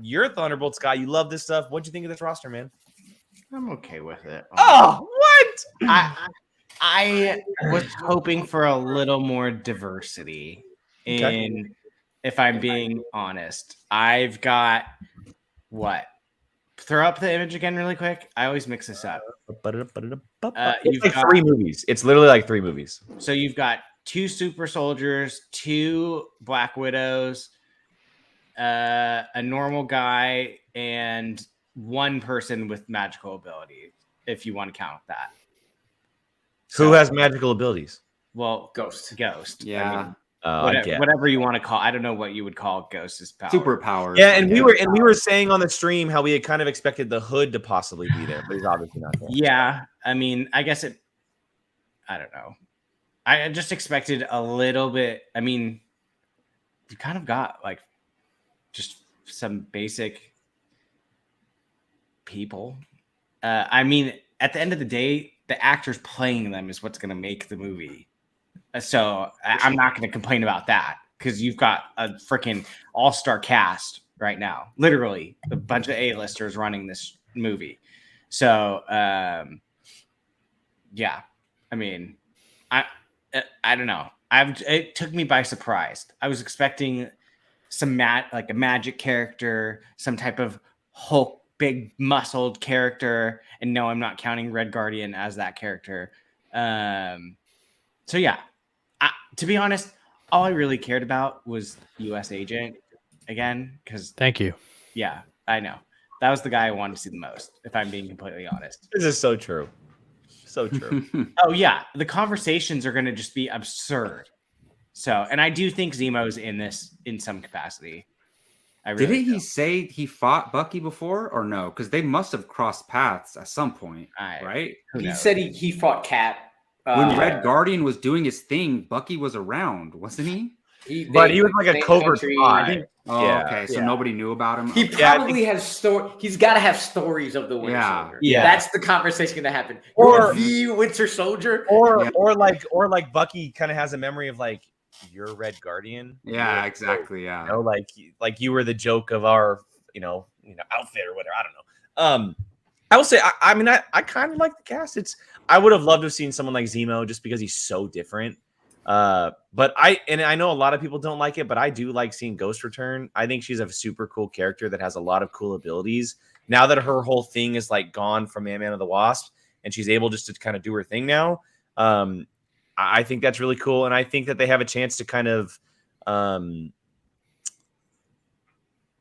You're a Thunderbolts guy. You love this stuff. What'd you think of this roster, man? I'm okay with it. Oh, what? I was hoping for a little more diversity. In, if I'm being honest, I've got what? Throw up the image again really quick. I always mix this up. It's like 3 movies. It's literally like 3 movies. So you've got 2 super soldiers, 2 Black Widows, a normal guy, and 1 person with magical ability, if you want to count that. Who has magical abilities? Well, Ghost. Yeah. I mean, whatever you want to call. I don't know what you would call Ghost's power. Superpowers. Yeah, and we were saying on the stream how we had kind of expected the Hood to possibly be there, but he's obviously not there. Yeah, I mean, I guess it. I don't know. I just expected a little bit. I mean, you kind of got like just some basic people. I mean, at the end of the day, the actors playing them is what's going to make the movie. So I'm not going to complain about that because you've got a freaking all-star cast right now. Literally, a bunch of A-listers running this movie. So, yeah. I mean, I don't know. It took me by surprise. I was expecting some like a magic character, some type of Hulk, big muscled character, and no, I'm not counting Red Guardian as that character. So yeah, to be honest, all I really cared about was U.S. Agent again because thank you. Yeah, I know that was the guy I wanted to see the most. If I'm being completely honest, this is so true. So true. Oh yeah, the conversations are going to just be absurd. So, and I do think Zemo's in this in some capacity. Didn't he say he fought Bucky before or no? Because they must have crossed paths at some point, right? He said he fought Cat. When Red Guardian was doing his thing, Bucky was around, wasn't he? But he was like a covert spy. Okay. So nobody knew about him. He probably has story. He's got to have stories of the Winter Soldier. Yeah, that's the conversation going to happen. Or the Winter Soldier, or like Bucky kind of has a memory of like you're Red Guardian. Yeah, exactly. Yeah, you know, like you were the joke of our outfit or whatever. I don't know. I will say, I mean, I kind of like the cast. I would have loved to have seen someone like Zemo just because he's so different. But I know a lot of people don't like it, but I do like seeing Ghost return. I think she's a super cool character that has a lot of cool abilities. Now that her whole thing is like gone from Ant-Man and the Wasp, and she's able just to kind of do her thing now. I think that's really cool, and I think that they have a chance to kind of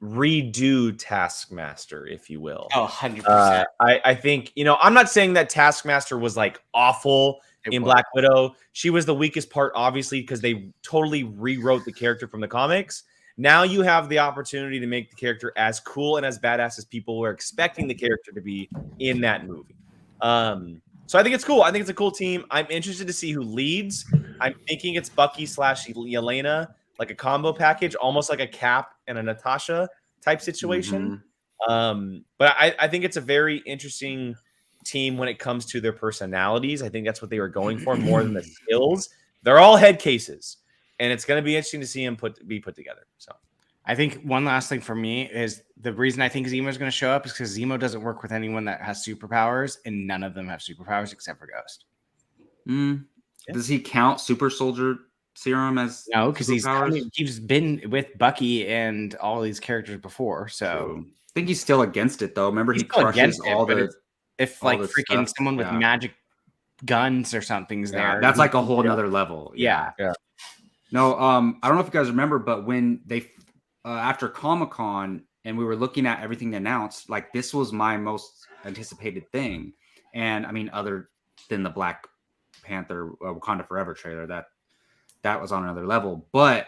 redo Taskmaster, if you will. Oh, 100%. I think, I'm not saying that Taskmaster was like awful in Black Widow. She was the weakest part, obviously, because they totally rewrote the character from the comics. Now you have the opportunity to make the character as cool and as badass as people were expecting the character to be in that movie. So I think it's cool. I think it's a cool team. I'm interested to see who leads. I'm thinking it's Bucky / Yelena, like a combo package, almost like a Cap and a Natasha type situation. But I think it's a very interesting team when it comes to their personalities. I think that's what they were going for more than the skills. They're all head cases, and it's going to be interesting to see them be put together. So I think one last thing for me is the reason I think Zemo is going to show up is because Zemo doesn't work with anyone that has superpowers, and none of them have superpowers except for Ghost. Does he count Super Soldier Serum as no? Because he's been with Bucky and all these characters before. So I think he's still against it, though. Remember, he crushes all the. If like freaking someone with magic guns or something's there, that's like a whole nother level. Yeah. No, I don't know if you guys remember, but when they after Comic-Con and we were looking at everything they announced, like this was my most anticipated thing. And I mean, other than the Black Panther Wakanda Forever trailer, that was on another level. But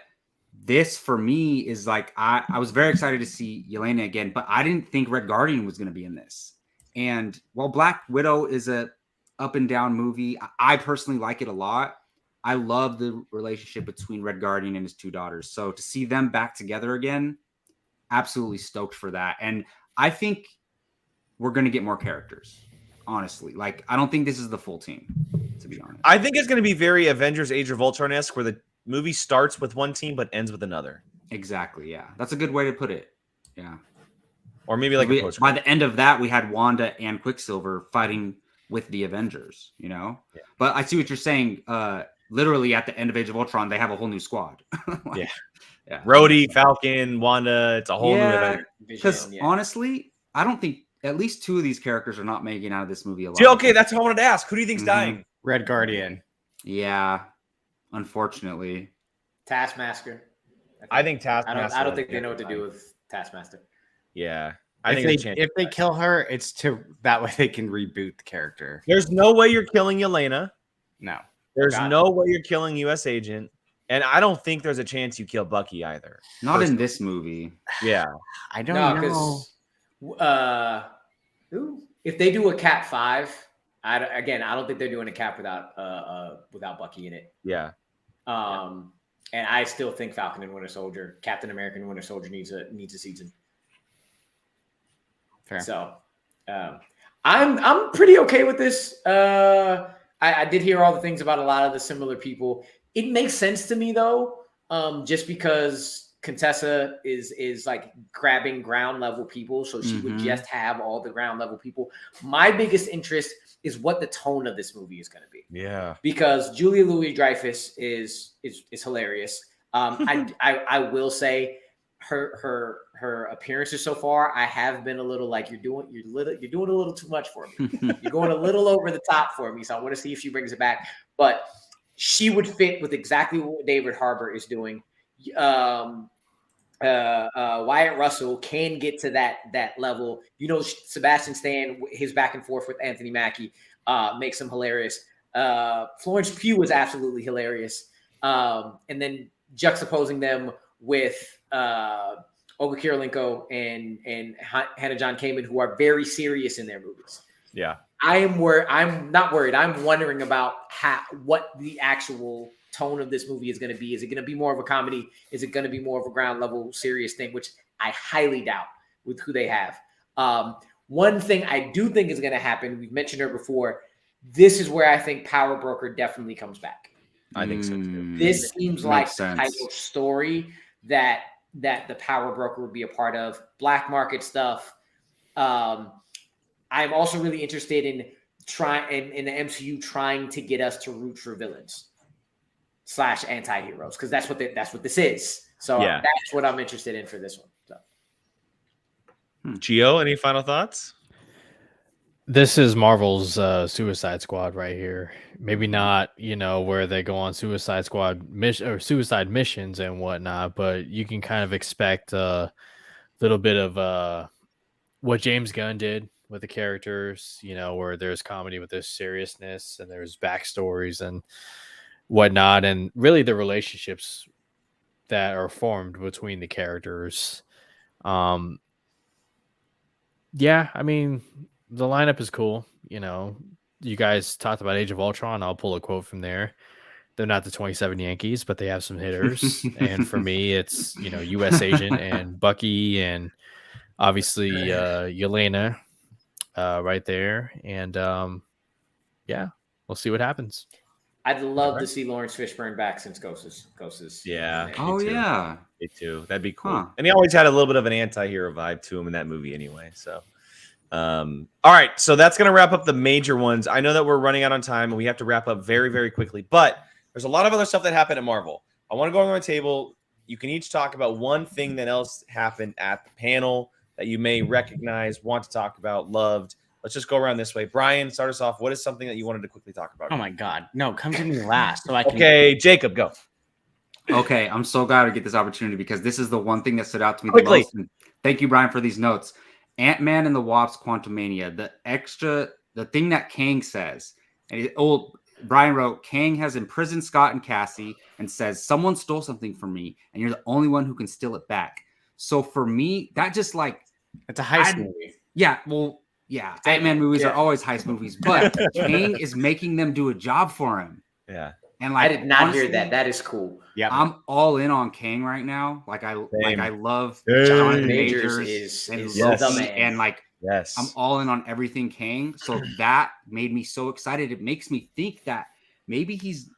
this for me is like I was very excited to see Yelena again, but I didn't think Red Guardian was going to be in this. And while Black Widow is a up and down movie, I personally like it a lot. I love the relationship between Red Guardian and his two daughters. So to see them back together again, absolutely stoked for that. And I think we're going to get more characters, honestly. Like, I don't think this is the full team, to be honest. I think it's going to be very Avengers Age of Ultron-esque, where the movie starts with one team but ends with another. Exactly, yeah. That's a good way to put it. Yeah. Or maybe like by the end of that, we had Wanda and Quicksilver fighting with the Avengers, you know? Yeah. But I see what you're saying. Literally at the end of Age of Ultron, they have a whole new squad. Yeah. Rhodey, Falcon, Wanda, it's a whole new event. Because honestly, I don't think at least two of these characters are not making out of this movie alive. See, okay, that's what I wanted to ask. Who do you think's dying? Red Guardian. Yeah, unfortunately. Taskmaster. I think Taskmaster. I don't think they know what to do with Taskmaster. Yeah. If they kill her, it's to that way they can reboot the character. There's no way you're killing Yelena. No. There's no way you're killing U.S. Agent. And I don't think there's a chance you kill Bucky either. Not in this movie. Yeah. I don't know. If they do a Cap 5, I don't think they're doing a Cap without Bucky in it. Yeah. And I still think Falcon and Winter Soldier, Captain America and Winter Soldier needs a season. Fair. So I'm pretty okay with this. I did hear all the things about a lot of the similar people. It makes sense to me though, just because Contessa is like grabbing ground level people, so she would just have all the ground level people. My biggest interest is what the tone of this movie is going to be. Yeah, because Julia Louis-Dreyfus is hilarious. I will say her appearances so far, I have been a little like you're doing a little too much for me. You're going a little over the top for me, so I want to see if she brings it back. But she would fit with exactly what David Harbour is doing. Wyatt Russell can get to that level. You know, Sebastian Stan, his back and forth with Anthony Mackie makes him hilarious. Florence Pugh was absolutely hilarious. And then juxtaposing them with Olga Kurylenko and Hannah John Kamen, who are very serious in their movies. Yeah. I'm not worried. I'm wondering about what the actual tone of this movie is going to be. Is it going to be more of a comedy? Is it going to be more of a ground level serious thing, which I highly doubt with who they have. One thing I do think is going to happen, we've mentioned her before, this is where I think Power Broker definitely comes back. I think so too. This seems like the type of story that the Power Broker would be a part of. Black market stuff. I'm also really interested in the MCU trying to get us to root for villains / anti-heroes, because that's what this is. So that's what I'm interested in for this one. So. Gio, any final thoughts? This is Marvel's Suicide Squad right here. Maybe not, where they go on Suicide Squad suicide missions and whatnot, but you can kind of expect a little bit of what James Gunn did with the characters, where there's comedy with this seriousness and there's backstories and whatnot. And really the relationships that are formed between the characters. Yeah, I mean, the lineup is cool. You know, you guys talked about Age of Ultron. I'll pull a quote from there. They're not the 27 Yankees, but they have some hitters. And for me, it's, you know, U.S. Agent and Bucky and obviously Yelena right there. And yeah, we'll see what happens. I'd love to see Lawrence Fishburne back since Ghost is Yeah. Oh, yeah. Me too. That'd be cool. Huh. And he always had a little bit of an anti-hero vibe to him in that movie anyway. So, all right. So that's going to wrap up the major ones. I know that we're running out on time and we have to wrap up very, very quickly, but there's a lot of other stuff that happened at Marvel. I want to go on the table. You can each talk about one thing that else happened at the panel that you may recognize, want to talk about, loved. Let's just go around this way. Brian, start us off. What is something that you wanted to quickly talk about? Oh my God. No, come to me last. So I can. Okay, Jacob, go. Okay, I'm so glad to get this opportunity because this is the one thing that stood out to me Quickly. the most. And thank you, Brian, for these notes. Ant-Man and the Wasp's Quantumania, the thing that Kang says, and Brian wrote, Kang has imprisoned Scott and Cassie and says, someone stole something from me, and you're the only one who can steal it back. So for me, that just like... It's a heist movie. Yeah, well, yeah. Ant-Man movies are always heist movies, but Kang is making them do a job for him. Yeah. And like, I did not honestly, hear that. That is cool. Yeah, I'm all in on Kang right now. Like I love Same. Jonathan Majors Majors and is Loki, the man. and like Yes. I'm all in on everything Kang. So that made me so excited. It makes me think that maybe he's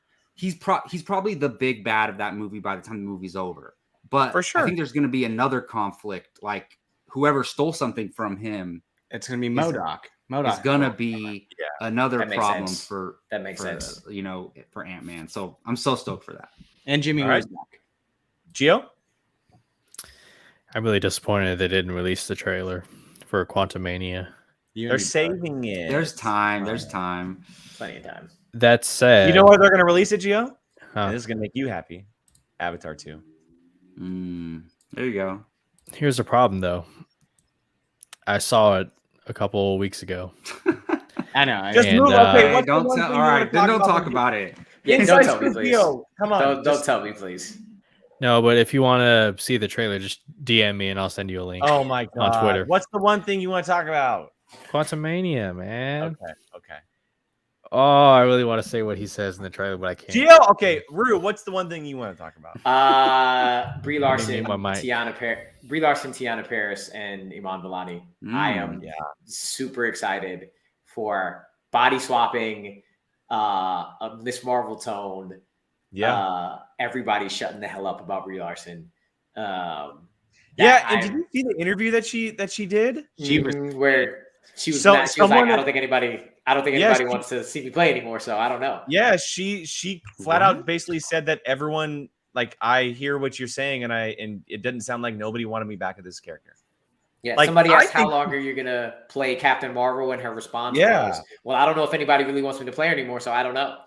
probably the big bad of that movie by the time the movie's over. But For sure. I think there's going to be another conflict. Like whoever stole something from him it's going to be MODOK. is going to be another That makes problem sense. for That makes sense. You know, for Ant-Man. So I'm so stoked for that. And Jimmy All right. Wozniak. Gio? I'm really disappointed they didn't release the trailer for Quantumania. They're saving it. There's time. There's time. Plenty of time. That said, You know where they're going to release it, Gio? Huh. And this is going to make you happy. Avatar 2. There you go. Here's the problem, though. I saw it a couple weeks ago. I know. Just And, move. Okay, Hey, what's the don't one tell. thing All you right, wanna then don't about talk with about it. Yeah, Inside don't tell me, Scoop please. Gio. Come on. Don't tell me, please. No, but if you want to see the trailer, just DM me and I'll send you a link. Oh my God. On Twitter. What's the one thing you want to talk about? Quantumania, man. Okay. Oh, I really want to say what he says in the trailer, but I can't. Gio, okay. Rue, what's the one thing you want to talk about? Brie Larson, name my mic. Tiana Paris, and Iman Vellani. I am super excited for body swapping, a Miss Marvel tone. Everybody's shutting the hell up about Brie Larson. And did you see the interview that she did? She was where she was. So, She was like, someone- I don't think anybody wants to see me play anymore. So I don't know. Yeah, she flat out basically said that everyone, like, I hear what you're saying, and it doesn't sound like nobody wanted me back at this character. Yeah, Like, somebody asked I how think- long are you gonna play Captain Marvel, and her response was, "Well, I don't know if anybody really wants me to play her anymore, so I don't know."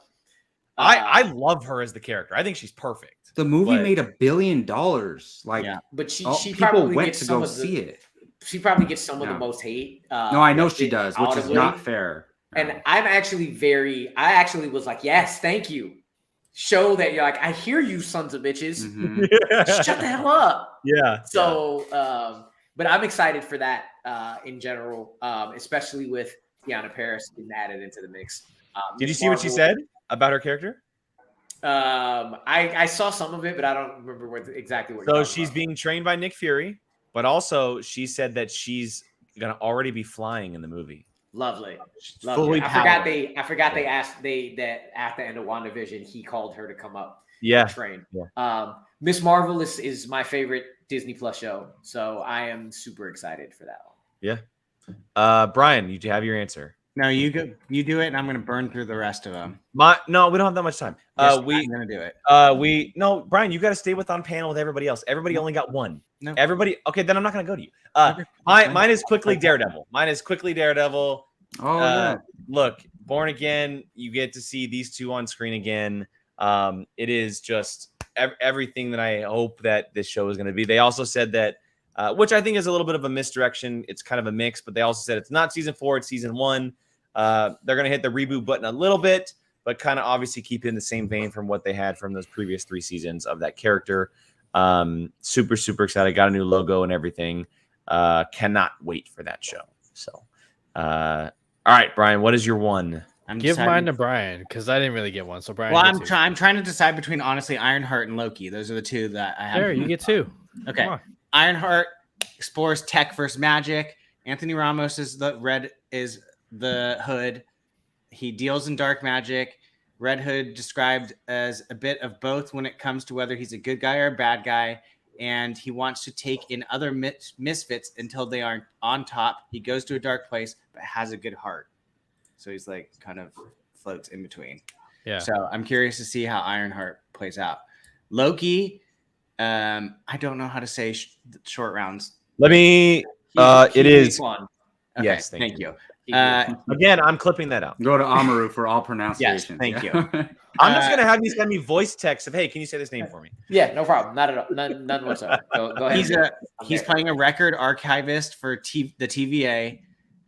I love her as the character. I think she's perfect. The movie But- made $1 billion. Like, but she people probably went gets to some go of the, see it. She probably gets some of the No. most hate. No, I know she does, which is audibly. not fair. And I actually was like, yes, thank you. Show that you're like, I hear you, sons of bitches. Shut the hell up. Yeah. So, but I'm excited for that in general, especially with Tiana Paris getting added into the mix. Did you see what she said about her character? I saw some of it, but I don't remember exactly what. So she's being trained by Nick Fury, but also she said that she's gonna already be flying in the movie. Lovely. Fully I forgot they asked that at the end of WandaVision he called her to come up. And train. Yeah. Miss Marvel is my favorite Disney Plus show, so I am super excited for that one. Yeah. Brian, you have your answer. No, you go. You do it, and I'm going to burn through the rest of them. No, we don't have that much time. Yes, I'm going to do it. Brian, you got to stay on panel with everybody else. Everybody only got one. No. Everybody. Okay, then I'm not going to go to you. Mine is quickly Daredevil. Look, Born Again. You get to see these two on screen again. It is just everything that I hope that this show is going to be. They also said that, which I think is a little bit of a misdirection. It's kind of a mix, but they also said it's not season 4, it's season 1. They're going to hit the reboot button a little bit, but kind of obviously keep in the same vein from what they had from those previous 3 seasons of that character. Super, super excited. Got a new logo and everything. Cannot wait for that show. So, all right, Brian, what is your one? Give mine to Brian because I didn't really get one. So Brian, well, I'm trying to decide between honestly Ironheart and Loki. Those are the two that I have. There, you get two. Okay, Ironheart explores tech versus magic. Anthony Ramos is the Hood. He deals in dark magic. Red Hood described as a bit of both when it comes to whether he's a good guy or a bad guy, and he wants to take in other misfits until they are on top. He goes to a dark place but has a good heart. So he's like kind of floats in between. Yeah. So I'm curious to see how Ironheart plays out. Loki, I don't know how to say short rounds. Let me. It is. One. Okay, Yes, thank you. Again, I'm clipping that out. Go to Amaru for all pronunciations. Yes, thank you. I'm just gonna have you send me voice text of, hey, can you say this name for me? Yeah, no problem. Not at all. None whatsoever. Go ahead. He's playing a record archivist for the TVA.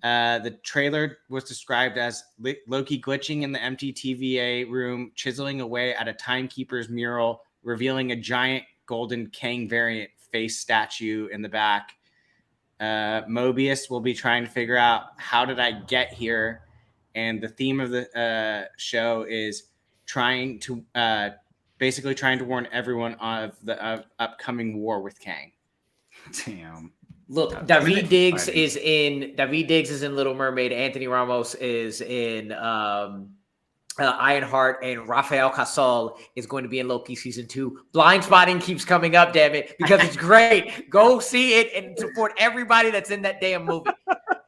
The trailer was described as Loki glitching in the empty TVA room, chiseling away at a timekeeper's mural, revealing a giant golden Kang variant face statue in the back. Mobius will be trying to figure out how did I get here, and the theme of the show is basically trying to warn everyone of the upcoming war with Kang. Damn. Look, David Diggs is in Little Mermaid. Anthony Ramos is in Ironheart, and Rafael Casal is going to be in Loki season 2. Blind Spotting keeps coming up, damn it, because it's great. Go see it and support everybody that's in that damn movie.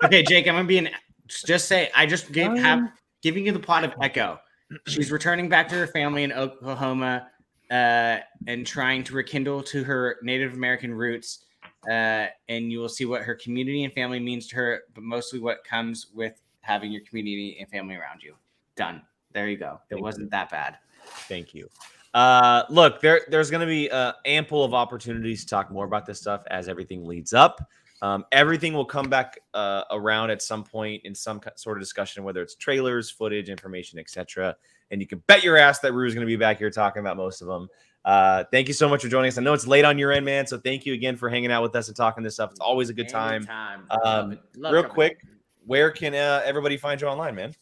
Okay, Jake, I'm gonna just say I just giving you the plot of Echo. She's returning back to her family in Oklahoma and trying to rekindle to her Native American roots. And you will see what her community and family means to her, but mostly what comes with having your community and family around you. Done. There you go. It wasn't that bad. Thank you. Look, there's going to be ample of opportunities to talk more about this stuff as everything leads up. Everything will come back around at some point in some sort of discussion, whether it's trailers, footage, information, etc. And you can bet your ass that Rue's going to be back here talking about most of them. Thank you so much for joining us. I know it's late on your end, man. So thank you again for hanging out with us and talking this stuff. It's always a good time. Real quick, where can everybody find you online, man?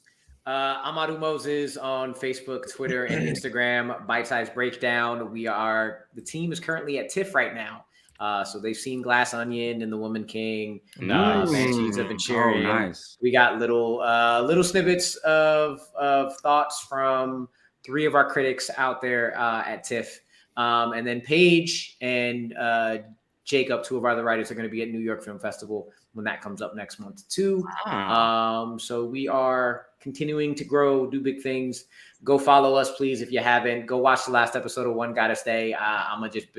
Amadou Moses on Facebook, Twitter, and Instagram. Bite Size Breakdown. The team is currently at TIFF right now. So they've seen Glass Onion and The Woman King. Banshees of Inisherin. Nice. We got little snippets of thoughts from 3 of our critics out there at TIFF. And then Paige and Jacob, 2 of our other writers, are going to be at New York Film Festival when that comes up next month too. So we are continuing to grow, do big things. Go follow us, please, if you haven't. Go watch the last episode of One Gotta Stay. I'm going to just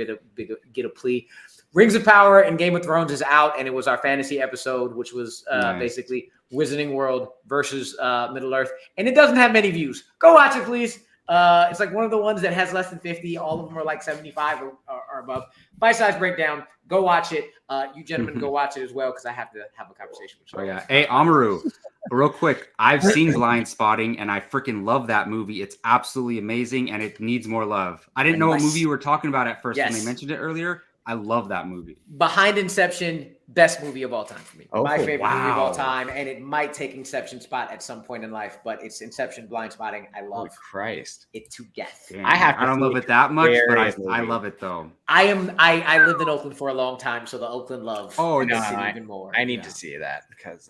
get a plea. Rings of Power and Game of Thrones is out, and it was our fantasy episode, which was basically Wizarding World versus Middle Earth. And it doesn't have many views. Go watch it, please. It's like one of the ones that has less than 50. All of them are like 75 or above. Bite Size Breakdown. Go watch it. You gentlemen go watch it as well, because I have to have a conversation with you. Oh, yeah. Hey, Amaru, real quick. I've seen Blind Spotting, and I freaking love that movie. It's absolutely amazing, and it needs more love. I didn't know what movie you were talking about at first when they mentioned it earlier. I love that movie. Behind Inception, best movie of all time for me. My favorite movie of all time, and it might take Inception spot at some point in life, but it's Inception, Blind Spotting. I love it to death. Damn, I don't love it that much, but I love it though. I lived in Oakland for a long time, so the Oakland love. Oh no, even more. I need to see that because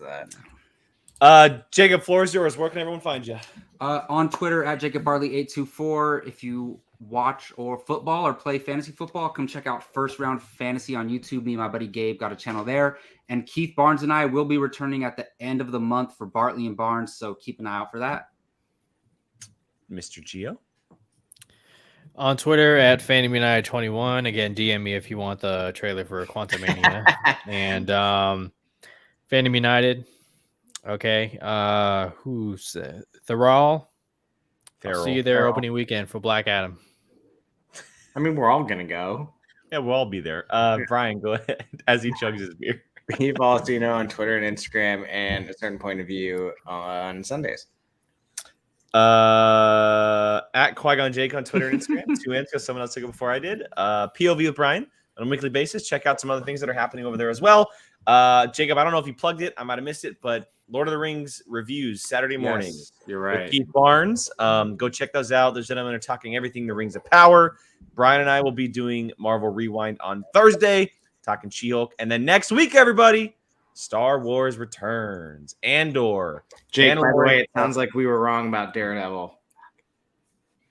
Jacob, floor is yours. Where can everyone find you? On Twitter at Jacob Barley 824. If you watch or football or play fantasy football, come check out First Round Fantasy on YouTube. Me and my buddy Gabe got a channel there, and Keith Barnes and I will be returning at the end of the month for Bartley and Barnes, so keep an eye out for that. Mr. Gio on Twitter at FandomUnited21. Again, DM me if you want the trailer for Quantumania. And Fandom United. Okay. Who's Theral? I'll see you there opening weekend for Black Adam. I mean, we're all gonna go. Yeah, we'll all be there. Brian, go ahead as he chugs his beer. He follows Dino on Twitter and Instagram, and A Certain Point of View on Sundays. At Qui-Gon Jake on Twitter and Instagram. 2 N's because someone else took it before I did. POV with Brian on a weekly basis. Check out some other things that are happening over there as well. Jacob, I don't know if you plugged it. I might have missed it, but Lord of the Rings reviews Saturday morning. Yes, you're right. With Keith Barnes. Go check those out. Those gentlemen are talking everything the Rings of Power. Brian and I will be doing Marvel Rewind on Thursday, talking She-Hulk. And then next week, everybody, Star Wars returns. Andor. Jake, by the way, it sounds like we were wrong about Daredevil.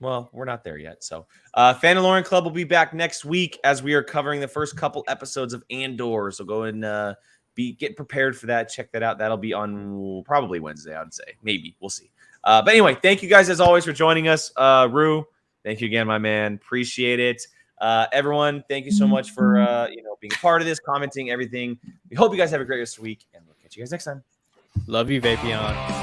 Well, we're not there yet. So, Fandalorian Club will be back next week as we are covering the first couple episodes of Andor. So go and get prepared for that. Check that out. That'll be on probably Wednesday, I would say. Maybe. We'll see. But anyway, thank you guys as always for joining us. Rue, thank you again, my man. Appreciate it. Everyone, thank you so much for being a part of this, commenting, everything. We hope you guys have a great rest of the week, and we'll catch you guys next time. Love you, Vapion.